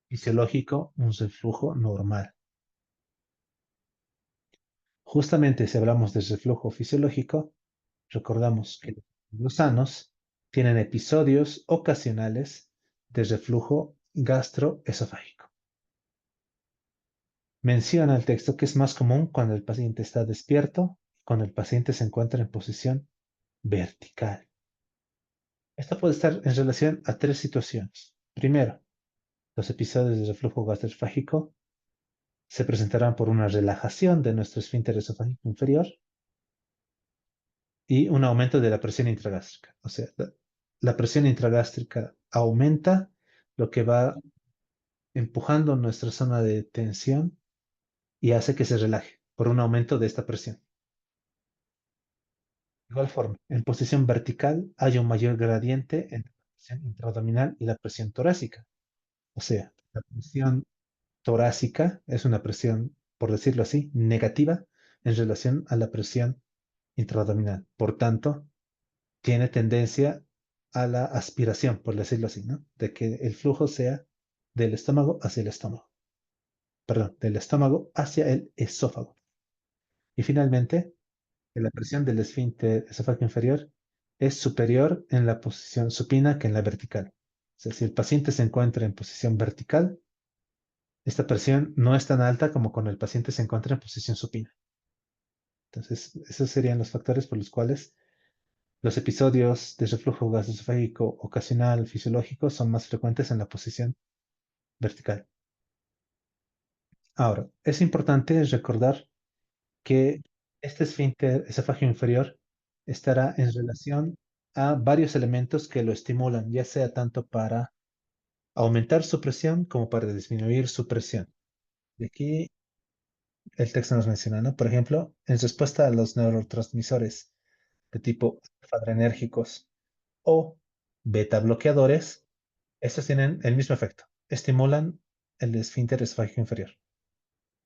fisiológico, un reflujo normal. Justamente si hablamos de reflujo fisiológico, recordamos que los sanos tienen episodios ocasionales de reflujo gastroesofágico. Menciona el texto que es más común cuando el paciente está despierto, cuando el paciente se encuentra en posición vertical. Esto puede estar en relación a tres situaciones. Primero, los episodios de reflujo gastroesofágico se presentarán por una relajación de nuestro esfínter esofágico inferior y un aumento de la presión intragástrica. O sea, la presión intragástrica aumenta, lo que va empujando nuestra zona de tensión y hace que se relaje por un aumento de esta presión. De igual forma, en posición vertical hay un mayor gradiente entre la presión intraabdominal y la presión torácica. O sea, la presión torácica es una presión, por decirlo así, negativa en relación a la presión intraabdominal. Por tanto, tiene tendencia a la aspiración, por decirlo así, ¿no? De que el flujo sea del estómago hacia el estómago. Perdón, del estómago hacia el esófago. Y finalmente, que la presión del esfínter esofágico inferior es superior en la posición supina que en la vertical. O sea, si el paciente se encuentra en posición vertical, esta presión no es tan alta como cuando el paciente se encuentra en posición supina. Entonces, esos serían los factores por los cuales los episodios de reflujo gastroesofágico ocasional fisiológico son más frecuentes en la posición vertical. Ahora, es importante recordar que este esfínter esofágico inferior estará en relación a varios elementos que lo estimulan, ya sea tanto para aumentar su presión como para disminuir su presión. Y aquí el texto nos menciona, ¿no? Por ejemplo, en respuesta a los neurotransmisores de tipo alfa-adrenérgicos o beta bloqueadores, estos tienen el mismo efecto, estimulan el esfínter esofágico inferior.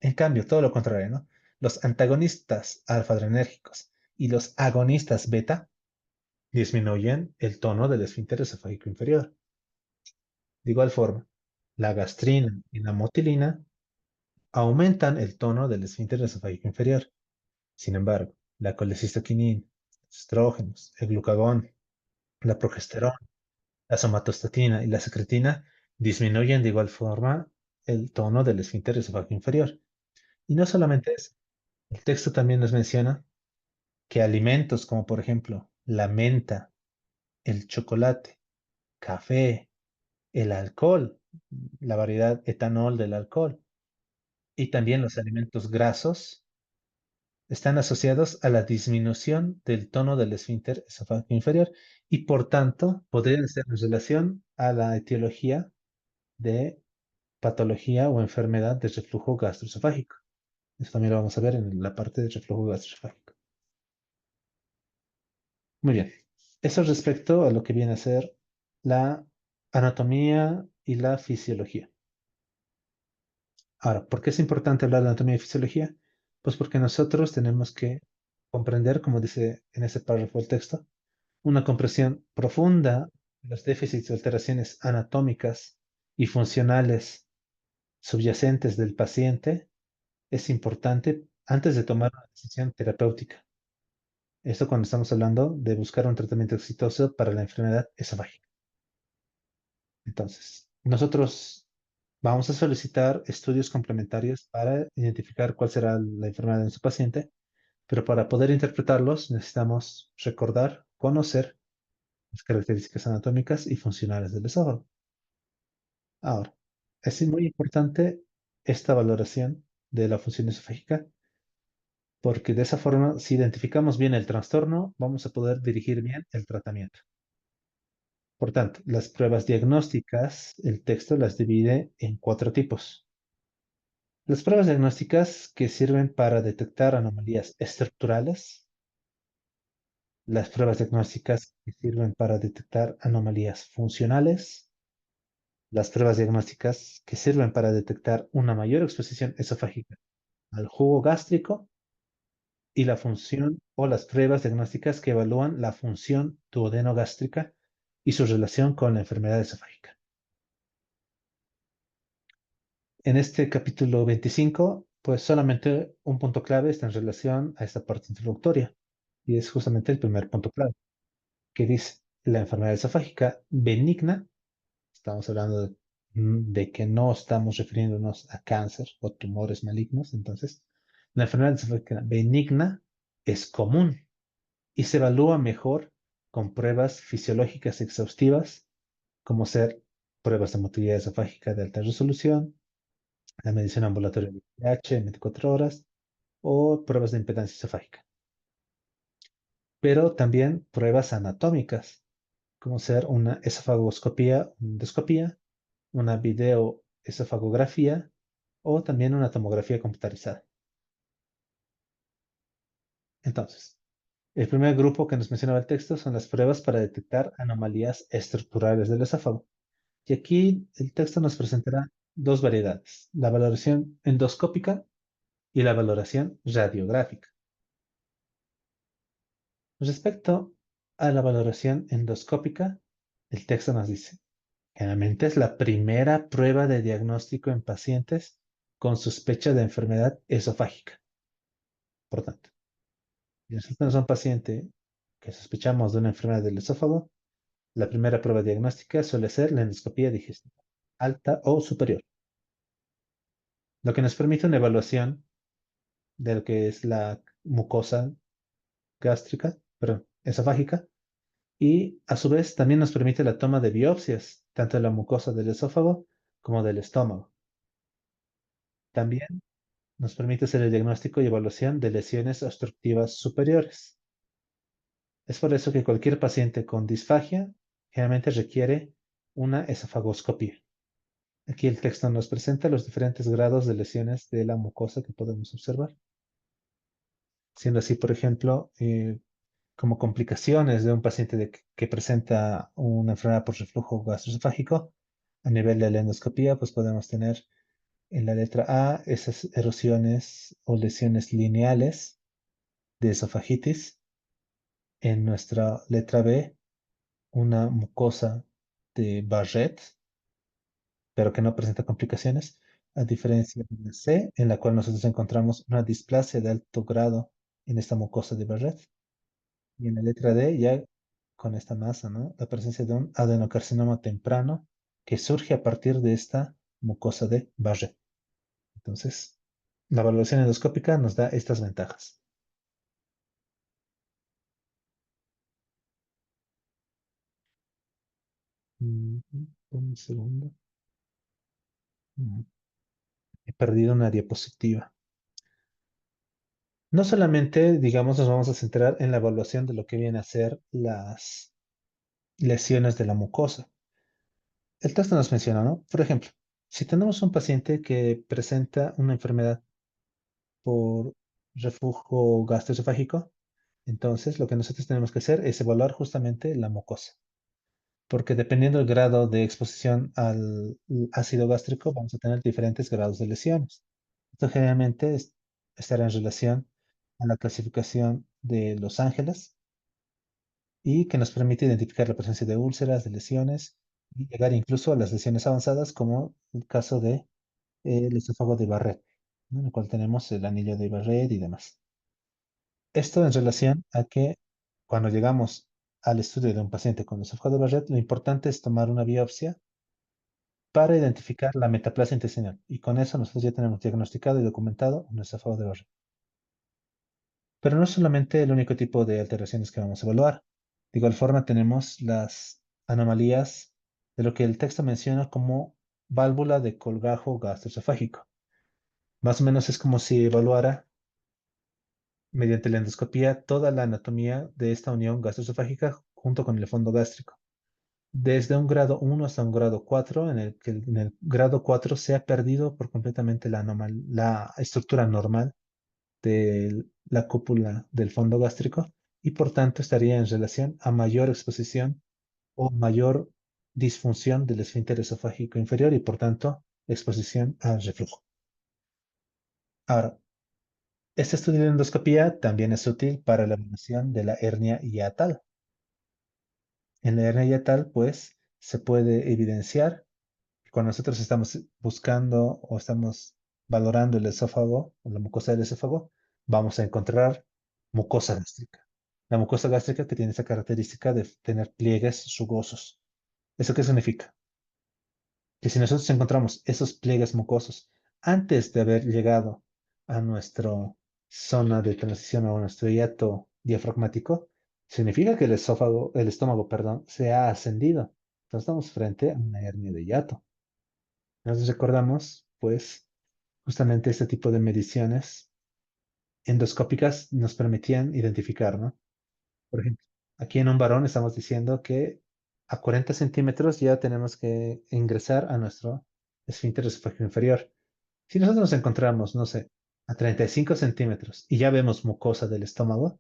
En cambio, todo lo contrario, ¿no? Los antagonistas alfa-adrenérgicos y los agonistas beta disminuyen el tono del esfínter esofágico inferior. De igual forma, la gastrina y la motilina aumentan el tono del esfínter esofágico inferior. Sin embargo, la colecistoquinina, los estrógenos, el glucagón, la progesterona, la somatostatina y la secretina disminuyen de igual forma el tono del esfínter esofágico inferior. Y no solamente eso, el texto también nos menciona que alimentos como por ejemplo la menta, el chocolate, café, el alcohol, la variedad etanol del alcohol y también los alimentos grasos están asociados a la disminución del tono del esfínter esofágico inferior y por tanto podrían ser en relación a la etiología de patología o enfermedad de reflujo gastroesofágico. Esto también lo vamos a ver en la parte de reflujo gastroesofágico. Muy bien. Eso respecto a lo que viene a ser la anatomía y la fisiología. Ahora, ¿por qué es importante hablar de anatomía y fisiología? Pues porque nosotros tenemos que comprender, como dice en ese párrafo del texto, una comprensión profunda de los déficits y alteraciones anatómicas y funcionales subyacentes del paciente es importante antes de tomar una decisión terapéutica. Esto cuando estamos hablando de buscar un tratamiento exitoso para la enfermedad esofágica. Entonces, nosotros vamos a solicitar estudios complementarios para identificar cuál será la enfermedad de su paciente, pero para poder interpretarlos necesitamos recordar, conocer las características anatómicas y funcionales del esófago. Ahora, es muy importante esta valoración de la función esofágica porque de esa forma, si identificamos bien el trastorno, vamos a poder dirigir bien el tratamiento. Por tanto, las pruebas diagnósticas, el texto las divide en cuatro tipos. Las pruebas diagnósticas que sirven para detectar anomalías estructurales, las pruebas diagnósticas que sirven para detectar anomalías funcionales, las pruebas diagnósticas que sirven para detectar una mayor exposición esofágica al jugo gástrico y la función o las pruebas diagnósticas que evalúan la función duodenogástrica y su relación con la enfermedad esofágica. En este capítulo 25, pues solamente un punto clave está en relación a esta parte introductoria y es justamente el primer punto clave, que dice la enfermedad esofágica benigna. Estamos hablando de que no estamos refiriéndonos a cáncer o tumores malignos. Entonces, la enfermedad esofágica benigna es común y se evalúa mejor con pruebas fisiológicas exhaustivas, como ser pruebas de motilidad esofágica de alta resolución, la medición ambulatoria de pH en 24 horas o pruebas de impedancia esofágica. Pero también pruebas anatómicas, como ser una esofagoscopía, endoscopía, una videoesofagografía o también una tomografía computarizada. Entonces, El primer grupo que nos mencionaba el texto son las pruebas para detectar anomalías estructurales del esófago. Y aquí el texto nos presentará dos variedades, la valoración endoscópica y la valoración radiográfica. Respecto a la valoración endoscópica, el texto nos dice, generalmente es la primera prueba de diagnóstico en pacientes con sospecha de enfermedad esofágica. Por tanto, si nosotros tenemos un paciente que sospechamos de una enfermedad del esófago, la primera prueba diagnóstica suele ser la endoscopía digestiva, alta o superior, lo que nos permite una evaluación de lo que es la mucosa gástrica, perdón, esofágica, y a su vez también nos permite la toma de biopsias, tanto de la mucosa del esófago como del estómago. También nos permite hacer el diagnóstico y evaluación de lesiones obstructivas superiores. Es por eso que cualquier paciente con disfagia generalmente requiere una esofagoscopia. Aquí el texto nos presenta los diferentes grados de lesiones de la mucosa que podemos observar. Siendo así, por ejemplo, como complicaciones de un paciente que presenta una enfermedad por reflujo gastroesofágico, a nivel de la endoscopía, pues podemos tener en la letra A esas erosiones o lesiones lineales de esofagitis. En nuestra letra B, una mucosa de Barrett, pero que no presenta complicaciones, a diferencia de la C, en la cual nosotros encontramos una displasia de alto grado en esta mucosa de Barrett. Y en la letra D, ya con esta masa, ¿no? La presencia de un adenocarcinoma temprano que surge a partir de esta mucosa de Barrett. Entonces, la evaluación endoscópica nos da estas ventajas. Un segundo. Mm, He perdido una diapositiva. No solamente, digamos, nos vamos a centrar en la evaluación de lo que viene a ser las lesiones de la mucosa. El texto nos menciona, ¿no? Por ejemplo, si tenemos un paciente que presenta una enfermedad por reflujo gastroesofágico, entonces lo que nosotros tenemos que hacer es evaluar justamente la mucosa, porque dependiendo del grado de exposición al ácido gástrico, vamos a tener diferentes grados de lesiones. Esto generalmente estará en relación a la clasificación de Los Ángeles y que nos permite identificar la presencia de úlceras, de lesiones y llegar incluso a las lesiones avanzadas, como el caso de el esófago de Barrett, ¿no? En el cual tenemos el anillo de Barrett y demás. Esto en relación a que cuando llegamos al estudio de un paciente con esófago de Barrett, lo importante es tomar una biopsia para identificar la metaplasia intestinal. Y con eso nosotros ya tenemos diagnosticado y documentado un esófago de Barrett. Pero no es solamente el único tipo de alteraciones que vamos a evaluar. De igual forma tenemos las anomalías de lo que el texto menciona como válvula de colgajo gastroesofágico. Más o menos es como si evaluara mediante la endoscopía toda la anatomía de esta unión gastroesofágica junto con el fondo gástrico. Desde un grado 1 hasta un grado 4, en el que en el grado 4 se ha perdido por completamente la estructura normal de la cúpula del fondo gástrico y por tanto estaría en relación a mayor exposición o mayor disfunción del esfínter esofágico inferior y por tanto exposición al reflujo. Ahora, este estudio de endoscopía también es útil para la evaluación de la hernia hiatal. En la hernia hiatal, pues, se puede evidenciar que cuando nosotros estamos buscando o estamos valorando el esófago o la mucosa del esófago, vamos a encontrar mucosa gástrica. La mucosa gástrica que tiene esa característica de tener pliegues rugosos. ¿Eso qué significa? Que si nosotros encontramos esos pliegues mucosos antes de haber llegado a nuestra zona de transición o a nuestro hiato diafragmático, significa que el estómago, perdón, se ha ascendido. Entonces estamos frente a una hernia de hiato. Nos recordamos, pues, justamente este tipo de mediciones endoscópicas nos permitían identificar, ¿no? Por ejemplo, aquí en un varón estamos diciendo que a 40 centímetros ya tenemos que ingresar a nuestro esfínter esofágico inferior. Si nosotros nos encontramos, no sé, a 35 centímetros y ya vemos mucosa del estómago,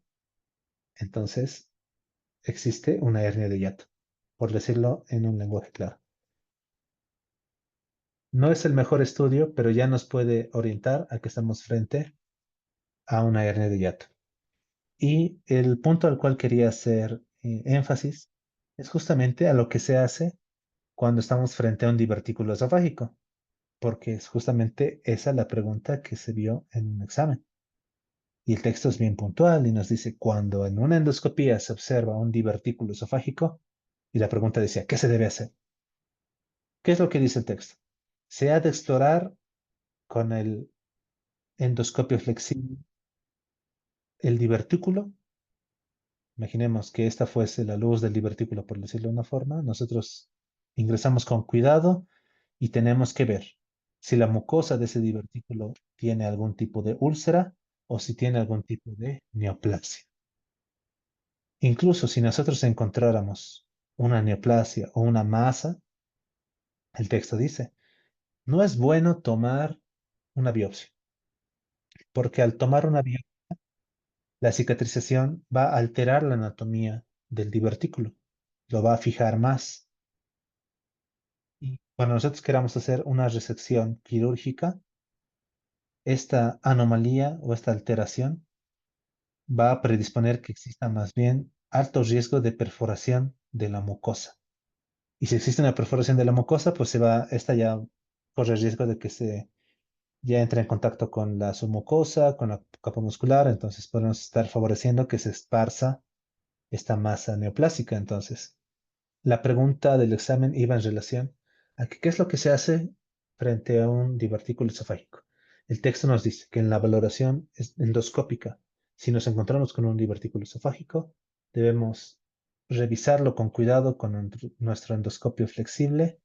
entonces existe una hernia de hiato, por decirlo en un lenguaje claro. No es el mejor estudio, pero ya nos puede orientar a que estamos frente a una hernia de hiato. Y el punto al cual quería hacer énfasis es justamente a lo que se hace cuando estamos frente a un divertículo esofágico, porque es justamente esa la pregunta que se vio en un examen. Y el texto es bien puntual y nos dice, cuando en una endoscopía se observa un divertículo esofágico, y la pregunta decía, ¿qué se debe hacer? ¿Qué es lo que dice el texto? Se ha de explorar con el endoscopio flexible el divertículo. Imaginemos que esta fuese la luz del divertículo, por decirlo de una forma. Nosotros ingresamos con cuidado y tenemos que ver si la mucosa de ese divertículo tiene algún tipo de úlcera o si tiene algún tipo de neoplasia. Incluso si nosotros encontráramos una neoplasia o una masa, el texto dice, no es bueno tomar una biopsia, porque al tomar una biopsia, la cicatrización va a alterar la anatomía del divertículo, lo va a fijar más. Y cuando nosotros queramos hacer una resección quirúrgica, esta anomalía o esta alteración va a predisponer que exista más bien alto riesgo de perforación de la mucosa. Y si existe una perforación de la mucosa, pues esta ya corre el riesgo de que se ya entre en contacto con la submucosa, con la capa muscular, entonces podemos estar favoreciendo que se esparza esta masa neoplásica. Entonces, la pregunta del examen iba en relación a que qué es lo que se hace frente a un divertículo esofágico. El texto nos dice que en la valoración endoscópica, si nos encontramos con un divertículo esofágico, debemos revisarlo con cuidado con nuestro endoscopio flexible,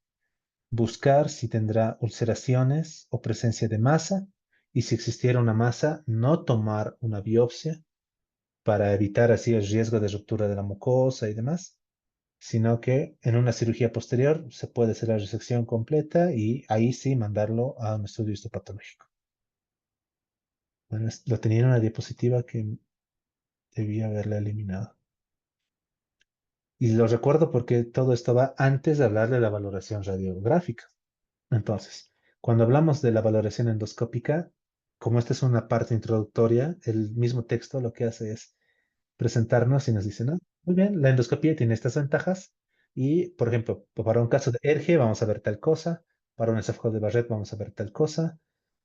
buscar si tendrá ulceraciones o presencia de masa, y si existiera una masa, no tomar una biopsia para evitar así el riesgo de ruptura de la mucosa y demás, sino que en una cirugía posterior se puede hacer la resección completa y ahí sí mandarlo a un estudio histopatológico. Bueno, lo tenía en una diapositiva que debía haberla eliminado. Y lo recuerdo porque todo esto va antes de hablar de la valoración radiográfica. Entonces, cuando hablamos de la valoración endoscópica, como esta es una parte introductoria, el mismo texto lo que hace es presentarnos y nos dice, no, muy bien, la endoscopía tiene estas ventajas y, por ejemplo, para un caso de ERGE vamos a ver tal cosa, para un esófago de Barrett vamos a ver tal cosa,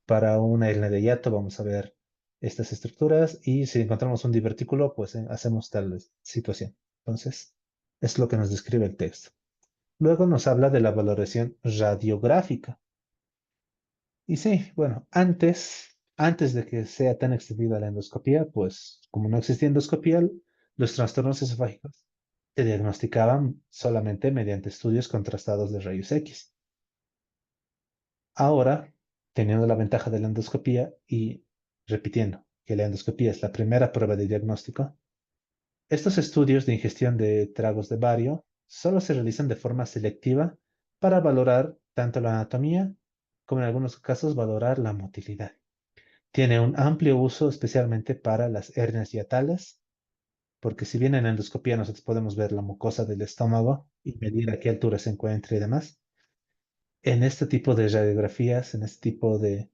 para una hernia de hiato vamos a ver estas estructuras y si encontramos un divertículo, pues hacemos tal situación. Entonces, es lo que nos describe el texto. Luego nos habla de la valoración radiográfica. Y sí, bueno, antes de que sea tan extendida la endoscopía, pues como no existía endoscopía, los trastornos esofágicos se diagnosticaban solamente mediante estudios contrastados de rayos X. Ahora, teniendo la ventaja de la endoscopía y repitiendo que la endoscopía es la primera prueba de diagnóstico, estos estudios de ingestión de tragos de bario solo se realizan de forma selectiva para valorar tanto la anatomía como en algunos casos valorar la motilidad. Tiene un amplio uso especialmente para las hernias hiatales, porque si bien en la endoscopía nosotros podemos ver la mucosa del estómago y medir a qué altura se encuentra y demás, en este tipo de radiografías, en este tipo de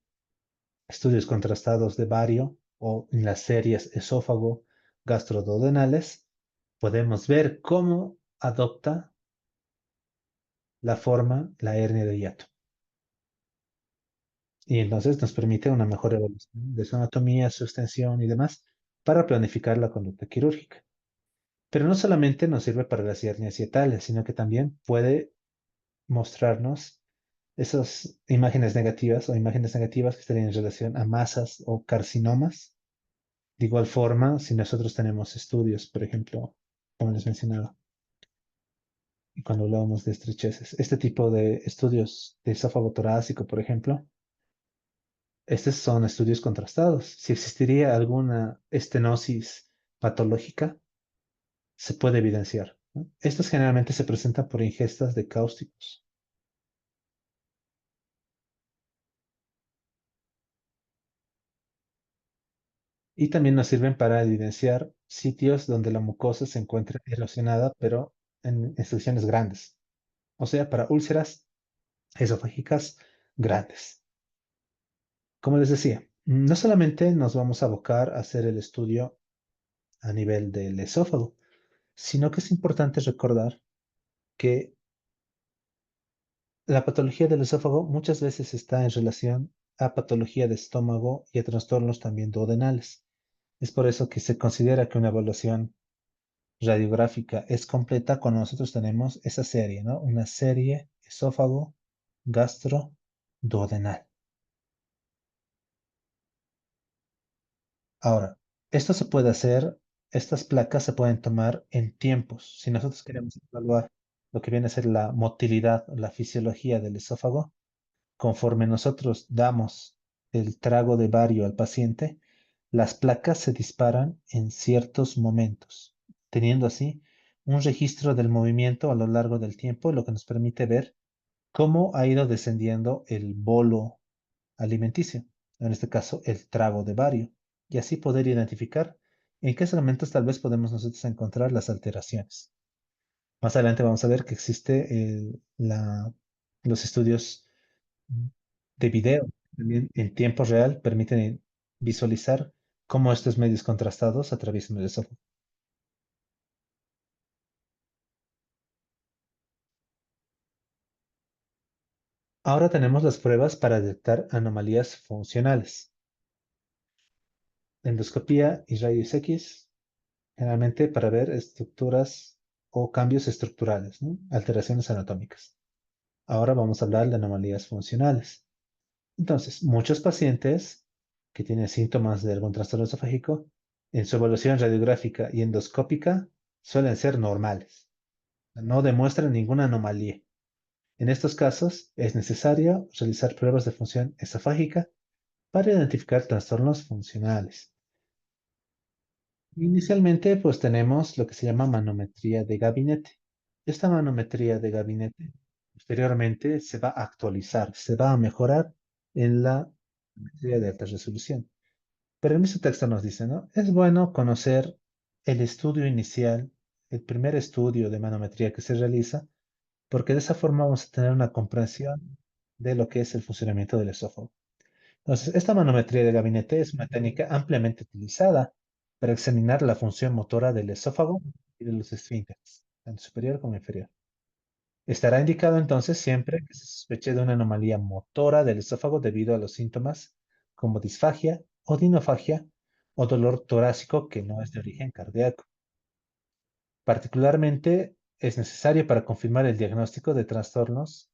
estudios contrastados de bario o en las series esófago gastroduodenales, podemos ver cómo adopta la forma la hernia de hiato. Y entonces nos permite una mejor evaluación de su anatomía, su extensión y demás para planificar la conducta quirúrgica. Pero no solamente nos sirve para las hernias hiatales, sino que también puede mostrarnos esas imágenes negativas o imágenes negativas que estarían en relación a masas o carcinomas. De igual forma, si nosotros tenemos estudios, por ejemplo, como les mencionaba, cuando hablábamos de estrecheces, este tipo de estudios de esófago torácico, por ejemplo, estos son estudios contrastados. Si existiría alguna estenosis patológica, se puede evidenciar, ¿no? Estos generalmente se presentan por ingestas de cáusticos. Y también nos sirven para evidenciar sitios donde la mucosa se encuentra erosionada, pero en secciones grandes. O sea, para úlceras esofágicas grandes. Como les decía, no solamente nos vamos a abocar a hacer el estudio a nivel del esófago, sino que es importante recordar que la patología del esófago muchas veces está en relación a patología de estómago y a trastornos también duodenales. Es por eso que se considera que una evaluación radiográfica es completa cuando nosotros tenemos esa serie, ¿no? Una serie esófago, gastro, duodenal. Ahora, esto se puede hacer, estas placas se pueden tomar en tiempos. Si nosotros queremos evaluar lo que viene a ser la motilidad, la fisiología del esófago, conforme nosotros damos el trago de bario al paciente, las placas se disparan en ciertos momentos, teniendo así un registro del movimiento a lo largo del tiempo, lo que nos permite ver cómo ha ido descendiendo el bolo alimenticio, en este caso el trago de bario, y así poder identificar en qué segmentos tal vez podemos nosotros encontrar las alteraciones. Más adelante vamos a ver que existe los estudios de video también en tiempo real permiten visualizar cómo estos medios contrastados atraviesan el esófago. Ahora tenemos las pruebas para detectar anomalías funcionales. Endoscopía y rayos X, generalmente para ver estructuras o cambios estructurales, ¿no? Alteraciones anatómicas. Ahora vamos a hablar de anomalías funcionales. Entonces, muchos pacientes que tienen síntomas de algún trastorno esofágico, en su evaluación radiográfica y endoscópica suelen ser normales. No demuestran ninguna anomalía. En estos casos, es necesario realizar pruebas de función esofágica para identificar trastornos funcionales. Inicialmente, pues tenemos lo que se llama manometría de gabinete. Esta manometría de gabinete posteriormente se va a actualizar, se va a mejorar en la manometría de alta resolución. Pero el mismo texto nos dice, ¿no? Es bueno conocer el estudio inicial, el primer estudio de manometría que se realiza, porque de esa forma vamos a tener una comprensión de lo que es el funcionamiento del esófago. Entonces, esta manometría de gabinete es una técnica ampliamente utilizada para examinar la función motora del esófago y de los esfínteres, tanto superior como inferior. Estará indicado entonces siempre que se sospeche de una anomalía motora del esófago debido a los síntomas como disfagia o dinofagia o dolor torácico que no es de origen cardíaco. Particularmente es necesario para confirmar el diagnóstico de trastornos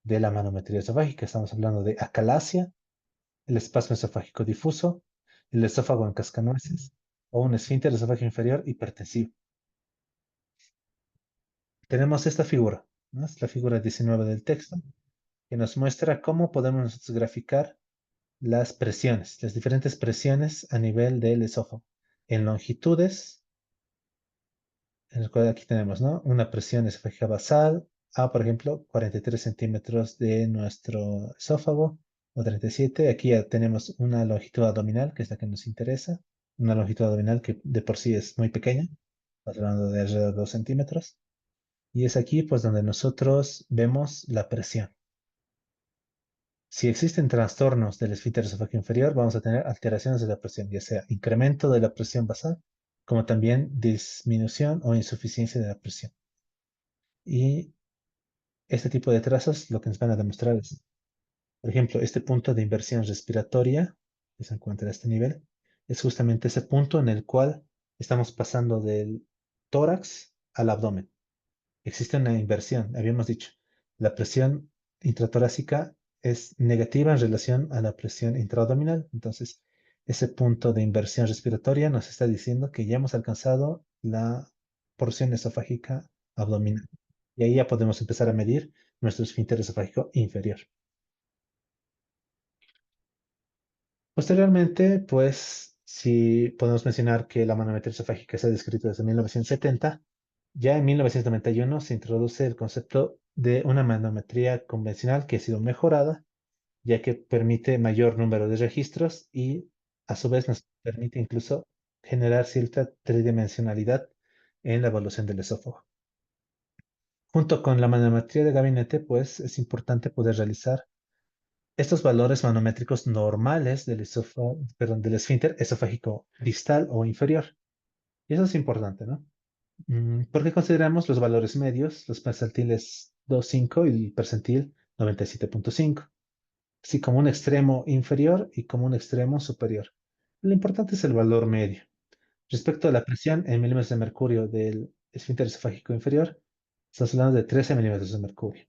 de la manometría esofágica. Estamos hablando de acalasia, el espasmo esofágico difuso, el esófago en cascanueces o un esfínter esofágico inferior hipertensivo. Tenemos esta figura, ¿no? Es la figura 19 del texto, que nos muestra cómo podemos nosotros graficar las presiones, las diferentes presiones a nivel del esófago, en longitudes, en el cual aquí tenemos, ¿no? Una presión esofágica basal a, por ejemplo, 43 centímetros de nuestro esófago, o 37. Aquí ya tenemos una longitud abdominal, que es la que nos interesa, una longitud abdominal que de por sí es muy pequeña, estamos hablando de alrededor de 2 centímetros, y es aquí pues donde nosotros vemos la presión. Si existen trastornos del esfínter esofágico inferior, vamos a tener alteraciones de la presión, ya sea incremento de la presión basal, como también disminución o insuficiencia de la presión. Y este tipo de trazos lo que nos van a demostrar es, por ejemplo, este punto de inversión respiratoria, que se encuentra a este nivel, es justamente ese punto en el cual estamos pasando del tórax al abdomen. Existe una inversión, habíamos dicho. La presión intratorácica es negativa en relación a la presión intraabdominal. Entonces, ese punto de inversión respiratoria nos está diciendo que ya hemos alcanzado la porción esofágica abdominal. Y ahí ya podemos empezar a medir nuestro esfínter esofágico inferior. Posteriormente, pues, si podemos mencionar que la manometría esofágica se ha descrito desde 1970, ya en 1991 se introduce el concepto de una manometría convencional que ha sido mejorada, ya que permite mayor número de registros y a su vez nos permite incluso generar cierta tridimensionalidad en la evaluación del esófago. Junto con la manometría de gabinete, pues es importante poder realizar estos valores manométricos normales del perdón, del esfínter esofágico distal o inferior. Y eso es importante, ¿no? Porque consideramos los valores medios, los percentiles 2,5 y el percentil 97,5, así como un extremo inferior y como un extremo superior. Lo importante es el valor medio. Respecto a la presión en milímetros de mercurio del esfínter esofágico inferior, estamos hablando de 13 milímetros de mercurio.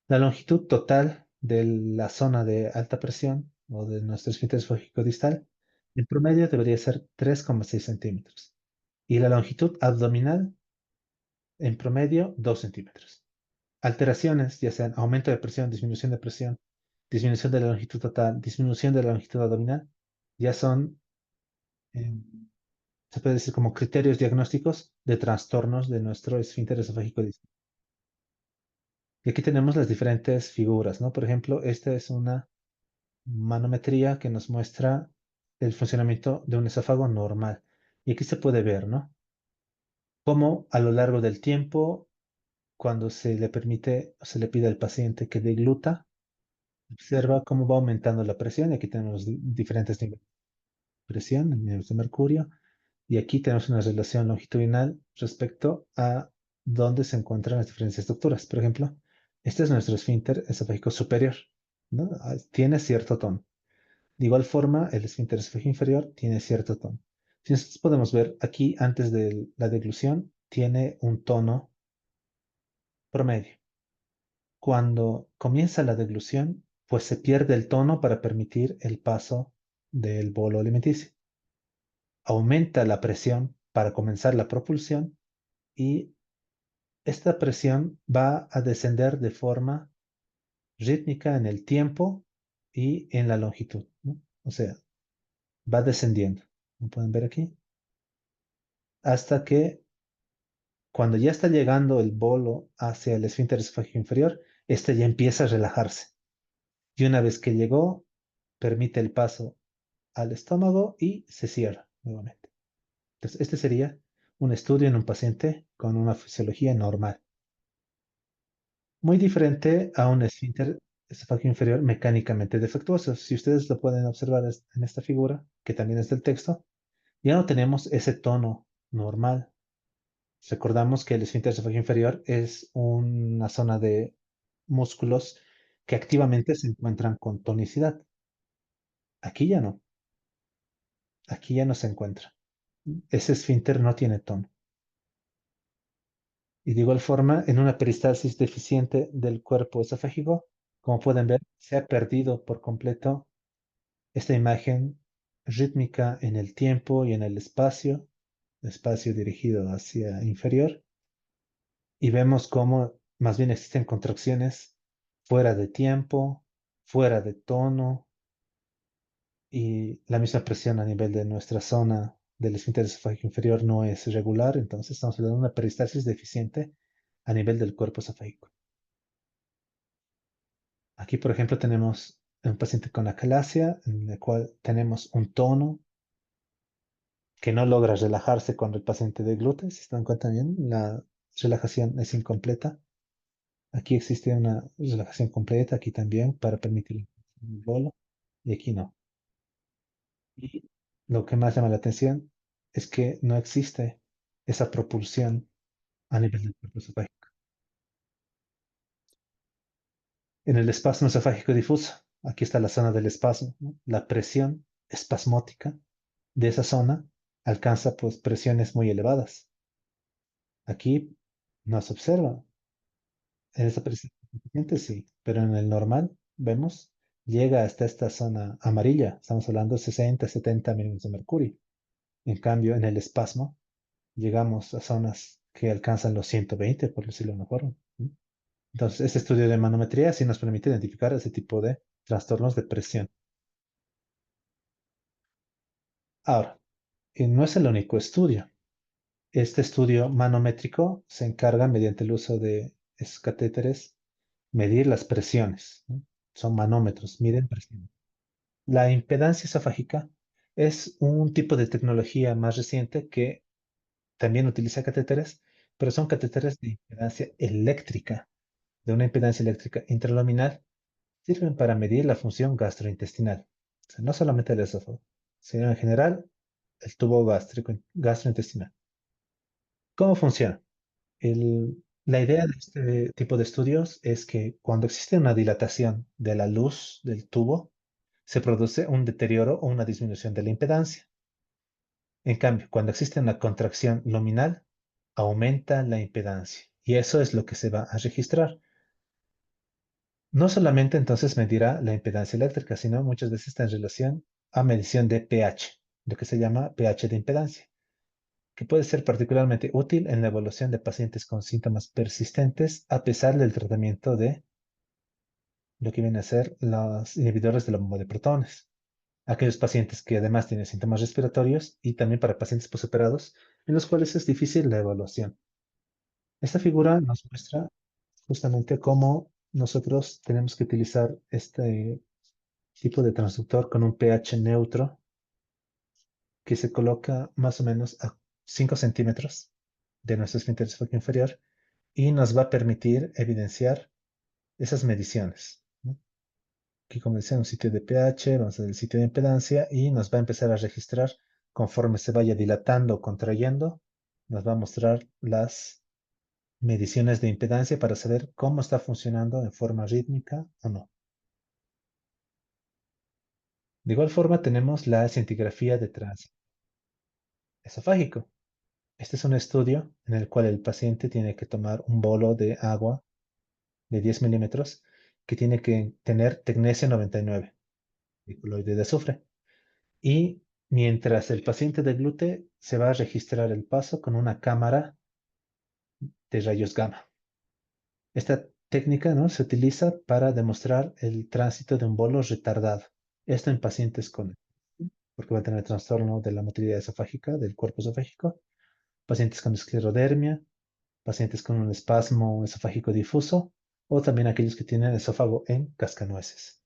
La longitud total de la zona de alta presión o de nuestro esfínter esofágico distal, en promedio debería ser 3,6 centímetros. Y la longitud abdominal, en promedio, 2 centímetros. Alteraciones, ya sean aumento de presión, disminución de la longitud total, disminución de la longitud abdominal, ya son, eh, se puede decir, como criterios diagnósticos de trastornos de nuestro esfínter esofágico distal. Y aquí tenemos las diferentes figuras, ¿no? Por ejemplo, esta es una manometría que nos muestra el funcionamiento de un esófago normal. Y aquí se puede ver, ¿no? Cómo a lo largo del tiempo, cuando se le permite o se le pide al paciente que degluta, observa cómo va aumentando la presión. Y aquí tenemos diferentes niveles de presión, niveles de mercurio. Y aquí tenemos una relación longitudinal respecto a dónde se encuentran las diferentes estructuras. Por ejemplo, este es nuestro esfínter esofágico superior, ¿no? Tiene cierto tono. De igual forma, el esfínter esofágico inferior tiene cierto tono. Si nosotros podemos ver aquí, antes de la deglución, tiene un tono promedio. Cuando comienza la deglución, pues se pierde el tono para permitir el paso del bolo alimenticio. Aumenta la presión para comenzar la propulsión y esta presión va a descender de forma rítmica en el tiempo y en la longitud, ¿no? O sea, va descendiendo. ¿Lo pueden ver aquí? Hasta que cuando ya está llegando el bolo hacia el esfínter esofágico inferior, este ya empieza a relajarse. Y una vez que llegó, permite el paso al estómago y se cierra nuevamente. Entonces, este sería un estudio en un paciente con una fisiología normal. Muy diferente a un esfínter esofágico inferior mecánicamente defectuoso. Si ustedes lo pueden observar en esta figura, que también es del texto, ya no tenemos ese tono normal. Recordamos que el esfínter esofágico inferior es una zona de músculos que activamente se encuentran con tonicidad. Aquí ya no, aquí ya no se encuentra. Ese esfínter no tiene tono. Y de igual forma, en una peristalsis deficiente del cuerpo esofágico, como pueden ver, se ha perdido por completo esta imagen rítmica en el tiempo y en el espacio dirigido hacia inferior, y vemos cómo más bien existen contracciones fuera de tiempo, fuera de tono, y la misma presión a nivel de nuestra zona del esfínter esofágico inferior no es regular. Entonces estamos hablando de una peristalsis deficiente a nivel del cuerpo esofágico. Aquí, por ejemplo, tenemos un paciente con acalasia, en el cual tenemos un tono que no logra relajarse cuando el paciente deglute. Si se dan cuenta bien, la relajación es incompleta. Aquí existe una relajación completa, aquí también, para permitir el bolo, y aquí no. Y lo que más llama la atención es que no existe esa propulsión a nivel del cuerpo esofágico. En el espasmo esofágico difuso, aquí está la zona del espasmo, ¿no? La presión espasmótica de esa zona alcanza pues presiones muy elevadas. Aquí no se observa. En esa presión suficiente sí, pero en el normal vemos llega hasta esta zona amarilla. Estamos hablando de 60, 70 milímetros de mercurio. En cambio, en el espasmo llegamos a zonas que alcanzan los 120, por decirlo de una forma, ¿no? Entonces, este estudio de manometría sí nos permite identificar ese tipo de trastornos de presión. Ahora, no es el único estudio. Este estudio manométrico se encarga, mediante el uso de catéteres, medir las presiones, ¿no? Son manómetros, miden presiones. La impedancia esofágica Es un tipo de tecnología más reciente que también utiliza catéteres, pero son catéteres de impedancia eléctrica, de una impedancia eléctrica intraluminal. Sirven para medir la función gastrointestinal. O sea, no solamente el esófago, sino en general el tubo gástrico, gastrointestinal. ¿Cómo funciona? La idea de este tipo de estudios es que cuando existe una dilatación de la luz del tubo, se produce un deterioro o una disminución de la impedancia. En cambio, cuando existe una contracción luminal, aumenta la impedancia. Y eso es lo que se va a registrar. No solamente entonces medirá la impedancia eléctrica, sino muchas veces está en relación a medición de pH, lo que se llama pH de impedancia, que puede ser particularmente útil en la evaluación de pacientes con síntomas persistentes a pesar del tratamiento de lo que viene a ser los inhibidores de la bomba de protones. Aquellos pacientes que además tienen síntomas respiratorios y también para pacientes posoperados en los cuales es difícil la evaluación. Esta figura nos muestra justamente cómo nosotros tenemos que utilizar este tipo de transductor con un pH neutro que se coloca más o menos a 5 centímetros de nuestro esfínter esofágico inferior y nos va a permitir evidenciar esas mediciones, ¿no? Aquí, como decía, un sitio de pH, vamos a ver el sitio de impedancia y nos va a empezar a registrar conforme se vaya dilatando o contrayendo, nos va a mostrar las mediciones de impedancia para saber cómo está funcionando en forma rítmica o no. De igual forma, tenemos la cintigrafía de tránsito esofágico. Este es un estudio en el cual el paciente tiene que tomar un bolo de agua de 10 milímetros que tiene que tener tecnecia 99, coloide de azufre. Y mientras el paciente deglute, se va a registrar el paso con una cámara de rayos gamma. Esta técnica, ¿no?, se utiliza para demostrar el tránsito de un bolo retardado. Esto en pacientes con, porque va a tener trastorno de la motilidad esofágica, del cuerpo esofágico, pacientes con esclerodermia, pacientes con un espasmo esofágico difuso o también aquellos que tienen esófago en cascanueces.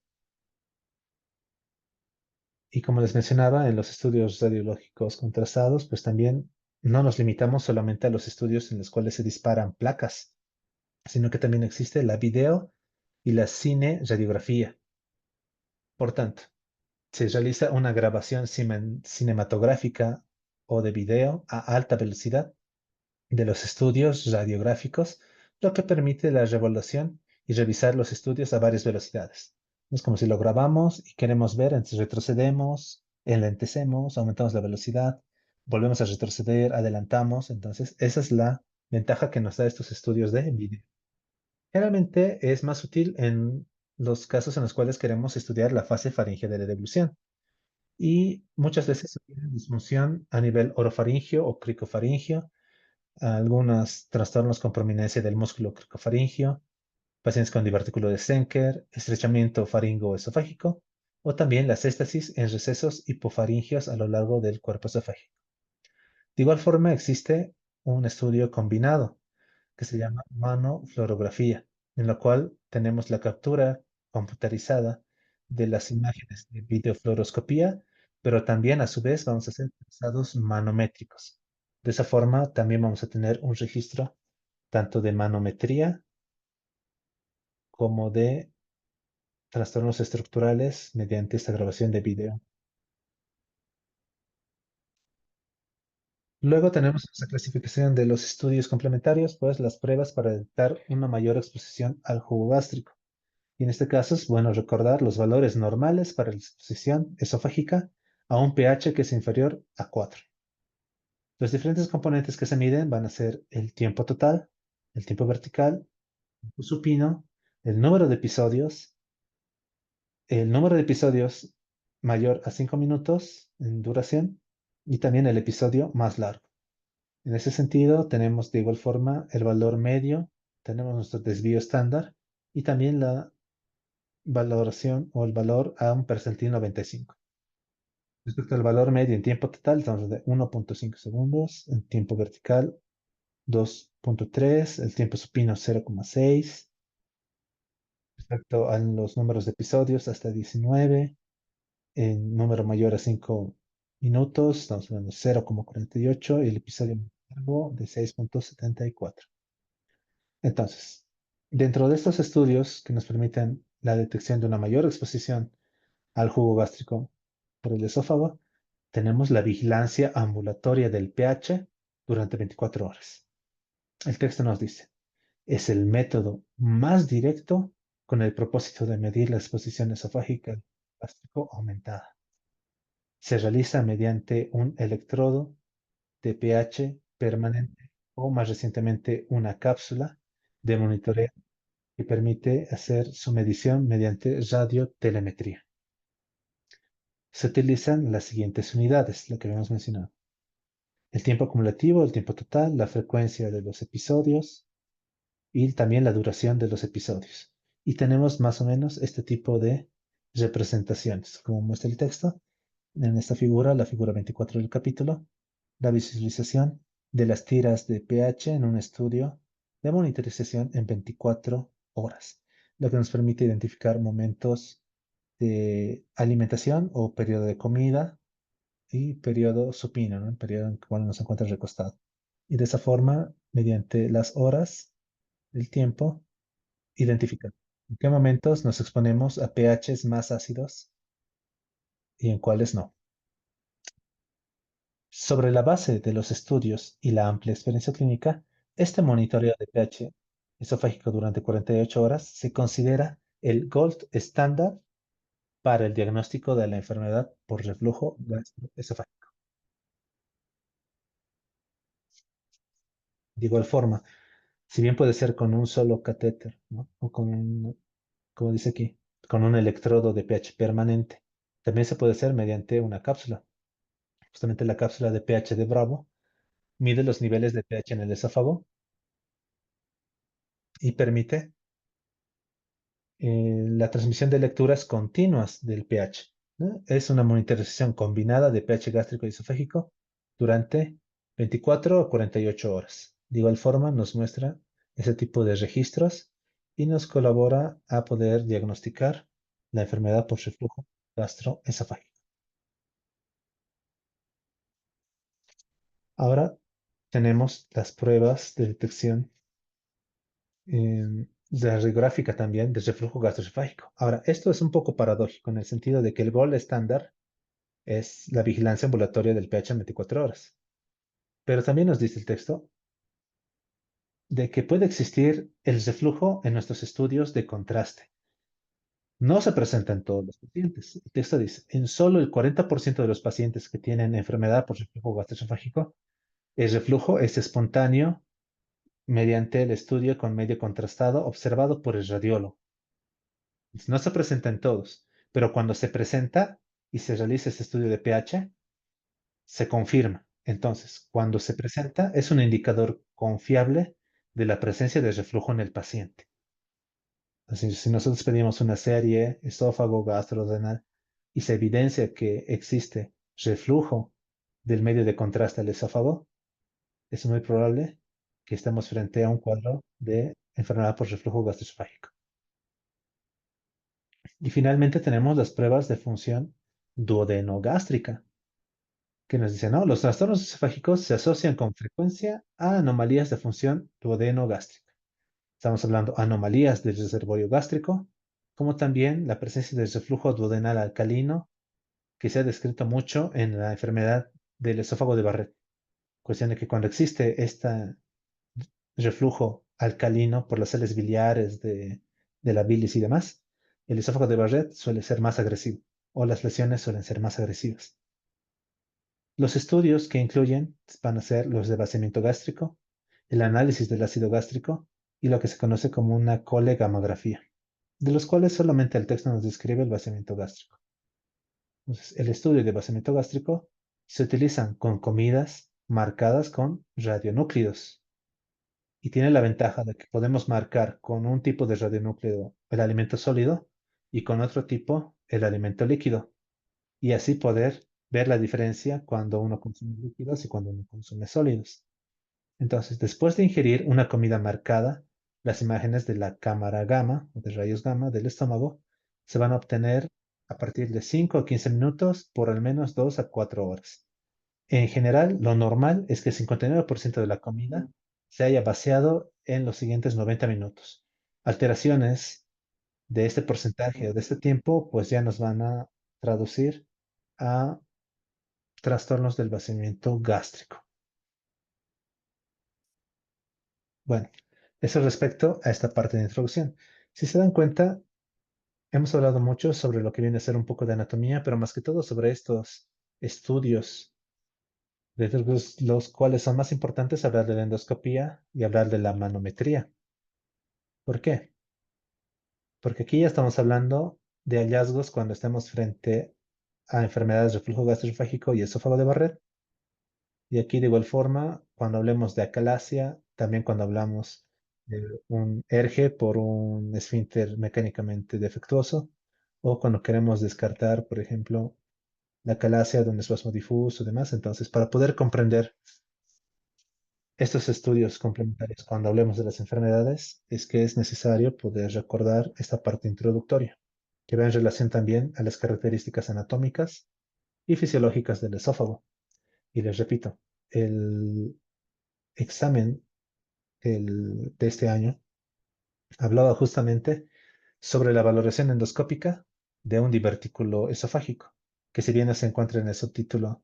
Y como les mencionaba, en los estudios radiológicos contrastados, pues también no nos limitamos solamente a los estudios en los cuales se disparan placas, sino que también existe la video y la cine radiografía. Por tanto, se realiza una grabación cinematográfica o de video a alta velocidad de los estudios radiográficos, lo que permite la revaluación y revisar los estudios a varias velocidades. Es como si lo grabamos y queremos ver, entonces retrocedemos, enlentecemos, aumentamos la velocidad, volvemos a retroceder, adelantamos. Entonces, esa es la ventaja que nos da estos estudios de video. Generalmente es más útil en los casos en los cuales queremos estudiar la fase faríngea de la deglución. Y muchas veces se tiene disfunción a nivel orofaringio o cricofaringio, algunos trastornos con prominencia del músculo cricofaringio, pacientes con divertículo de Zenker, estrechamiento faringoesofágico o también las éstasis en recesos hipofaringios a lo largo del cuerpo esofágico. De igual forma, existe un estudio combinado que se llama manofluorografía, en la cual tenemos la captura computarizada de las imágenes de videofluoroscopía, pero también a su vez vamos a hacer trazados manométricos. De esa forma también vamos a tener un registro tanto de manometría como de trastornos estructurales mediante esta grabación de video. Luego tenemos esa clasificación de los estudios complementarios, pues las pruebas para detectar una mayor exposición al jugo gástrico. Y en este caso es bueno recordar los valores normales para la exposición esofágica a un pH que es inferior a 4. Los diferentes componentes que se miden van a ser el tiempo total, el tiempo vertical, el tiempo supino, el número de episodios, el número de episodios mayor a 5 minutos en duración y también el episodio más largo. En ese sentido, tenemos de igual forma el valor medio, tenemos nuestro desvío estándar y también la valoración o el valor a un percentil 95. Respecto al valor medio en tiempo total, estamos de 1.5 segundos, en tiempo vertical 2.3, el tiempo supino 0.6, respecto a los números de episodios hasta 19, en número mayor a 5 minutos, estamos hablando de 0,48 y el episodio más largo de 6,74. Entonces, dentro de estos estudios que nos permiten la detección de una mayor exposición al jugo gástrico por el esófago, tenemos la vigilancia ambulatoria del pH durante 24 horas. El texto nos dice, es el método más directo con el propósito de medir la exposición esofágica al gástrico aumentada. Se realiza mediante un electrodo de pH permanente o más recientemente una cápsula de monitoreo que permite hacer su medición mediante radiotelemetría. Se utilizan las siguientes unidades, lo que habíamos mencionado. El tiempo acumulativo, el tiempo total, la frecuencia de los episodios y también la duración de los episodios. Y tenemos más o menos este tipo de representaciones, como muestra el texto. En esta figura, la figura 24 del capítulo, la visualización de las tiras de pH en un estudio de monitorización en 24 horas, lo que nos permite identificar momentos de alimentación o periodo de comida y periodo supino, ¿no? El periodo en el cual nos encuentra recostado. Y de esa forma, mediante las horas, el tiempo, identificar en qué momentos nos exponemos a pHs más ácidos y en cuáles no. Sobre la base de los estudios y la amplia experiencia clínica, este monitoreo de pH esofágico durante 48 horas se considera el gold estándar para el diagnóstico de la enfermedad por reflujo gastroesofágico. De igual forma, si bien puede ser con un solo catéter, ¿no? O con como dice aquí, con un electrodo de pH permanente, también se puede hacer mediante una cápsula. Justamente la cápsula de pH de Bravo mide los niveles de pH en el esófago y permite la transmisión de lecturas continuas del pH, ¿no? Es una monitorización combinada de pH gástrico y esofágico durante 24 o 48 horas. De igual forma, nos muestra ese tipo de registros y nos colabora a poder diagnosticar la enfermedad por reflujo gastroesofágico. Ahora tenemos las pruebas de detección de la radiográfica también del reflujo gastroesofágico. Ahora, esto es un poco paradójico en el sentido de que el gol estándar es la vigilancia ambulatoria del pH en 24 horas. Pero también nos dice el texto de que puede existir el reflujo en nuestros estudios de contraste. No se presenta en todos los pacientes. El texto dice, en solo el 40% de los pacientes que tienen enfermedad por reflujo gastroesofágico, el reflujo es espontáneo mediante el estudio con medio contrastado observado por el radiólogo. No se presenta en todos, pero cuando se presenta y se realiza este estudio de pH, se confirma. Entonces, cuando se presenta, es un indicador confiable de la presencia de reflujo en el paciente. Así, si nosotros pedimos una serie esófago gastrodenal y se evidencia que existe reflujo del medio de contraste al esófago, es muy probable que estemos frente a un cuadro de enfermedad por reflujo gastroesofágico. Y finalmente tenemos las pruebas de función duodenogástrica, que nos dice, no, los trastornos esofágicos se asocian con frecuencia a anomalías de función duodenogástrica. Estamos hablando de anomalías del reservorio gástrico, como también la presencia del reflujo duodenal alcalino, que se ha descrito mucho en la enfermedad del esófago de Barrett. Cuestión de que cuando existe este reflujo alcalino por las sales biliares de la bilis y demás, el esófago de Barrett suele ser más agresivo o las lesiones suelen ser más agresivas. Los estudios que incluyen van a ser los de vaciamiento gástrico, el análisis del ácido gástrico y lo que se conoce como una colegamografía, de los cuales solamente el texto nos describe el vaciamiento gástrico. Entonces, el estudio de vaciamiento gástrico se utilizan con comidas marcadas con radionúclidos y tiene la ventaja de que podemos marcar con un tipo de radionúclido el alimento sólido y con otro tipo el alimento líquido y así poder ver la diferencia cuando uno consume líquidos y cuando uno consume sólidos. Entonces, después de ingerir una comida marcada, las imágenes de la cámara gamma o de rayos gamma del estómago se van a obtener a partir de 5 a 15 minutos por al menos 2 a 4 horas. En general, lo normal es que el 59% de la comida se haya vaciado en los siguientes 90 minutos. Alteraciones de este porcentaje o de este tiempo, pues ya nos van a traducir a trastornos del vaciamiento gástrico. Bueno, eso respecto a esta parte de introducción. Si se dan cuenta, hemos hablado mucho sobre lo que viene a ser un poco de anatomía, pero más que todo sobre estos estudios, de los cuales son más importantes hablar de la endoscopía y hablar de la manometría. ¿Por qué? Porque aquí ya estamos hablando de hallazgos cuando estemos frente a enfermedades de reflujo gastroesofágico y esófago de Barrett. Y aquí de igual forma, cuando hablemos de acalasia, también cuando hablamos de un ERGE por un esfínter mecánicamente defectuoso, o cuando queremos descartar, por ejemplo, la acalasia de un espasmo difuso y demás. Entonces, para poder comprender estos estudios complementarios cuando hablemos de las enfermedades, es que es necesario poder recordar esta parte introductoria, que va en relación también a las características anatómicas y fisiológicas del esófago. Y les repito, el examen de este año hablaba justamente sobre la valoración endoscópica de un divertículo esofágico, que si bien no se encuentra en el subtítulo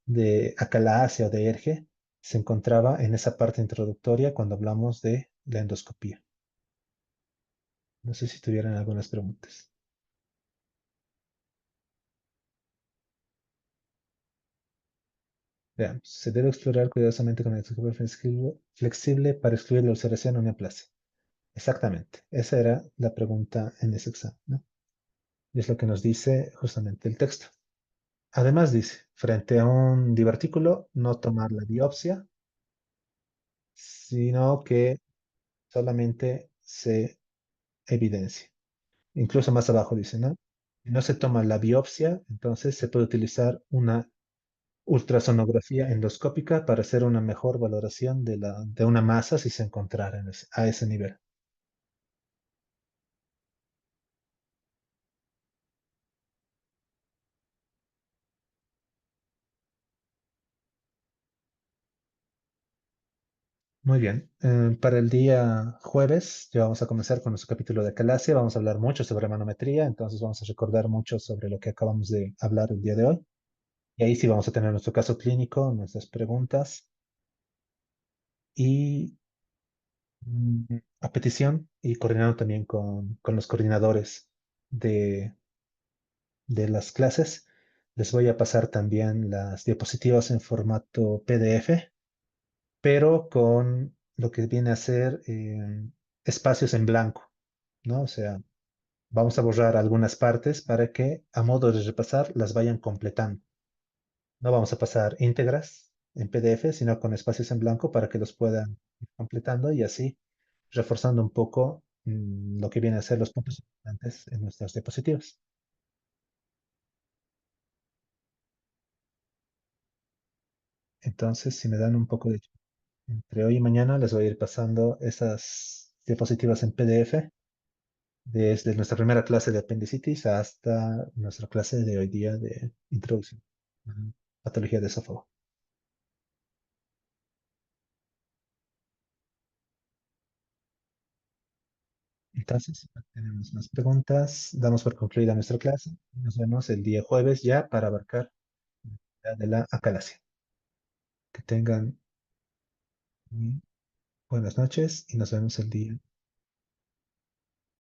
de acalasia o de ERGE, se encontraba en esa parte introductoria cuando hablamos de la endoscopía. No sé si tuvieran algunas preguntas. Veamos, se debe explorar cuidadosamente con el endoscopio flexible para excluir la ulceración o neoplasia. Exactamente, esa era la pregunta en ese examen, ¿no? Y es lo que nos dice justamente el texto. Además dice, frente a un divertículo, no tomar la biopsia, sino que solamente se evidencia. Incluso más abajo dice, ¿no? Si no se toma la biopsia, entonces se puede utilizar una ultrasonografía endoscópica para hacer una mejor valoración de una masa si se encontrara a ese nivel. Muy bien. Para el día jueves ya vamos a comenzar con nuestro capítulo de Calasia. Vamos a hablar mucho sobre manometría, entonces vamos a recordar mucho sobre lo que acabamos de hablar el día de hoy. Y ahí sí vamos a tener nuestro caso clínico, nuestras preguntas y a petición y coordinando también con los coordinadores de, de las clases. Les voy a pasar también las diapositivas en formato PDF, pero con lo que viene a ser espacios en blanco, ¿no? O sea, vamos a borrar algunas partes para que a modo de repasar las vayan completando. No vamos a pasar íntegras en PDF, sino con espacios en blanco para que los puedan ir completando y así reforzando un poco lo que viene a ser los puntos importantes en nuestras diapositivas. Entonces, si me dan un poco de entre hoy y mañana, les voy a ir pasando esas diapositivas en PDF desde nuestra primera clase de apendicitis hasta nuestra clase de hoy día de introducción a patología de esófago. Entonces, si no tenemos más preguntas, damos por concluida nuestra clase. Nos vemos el día jueves ya para abarcar la de la acalasia. Que tengan buenas noches y nos vemos el día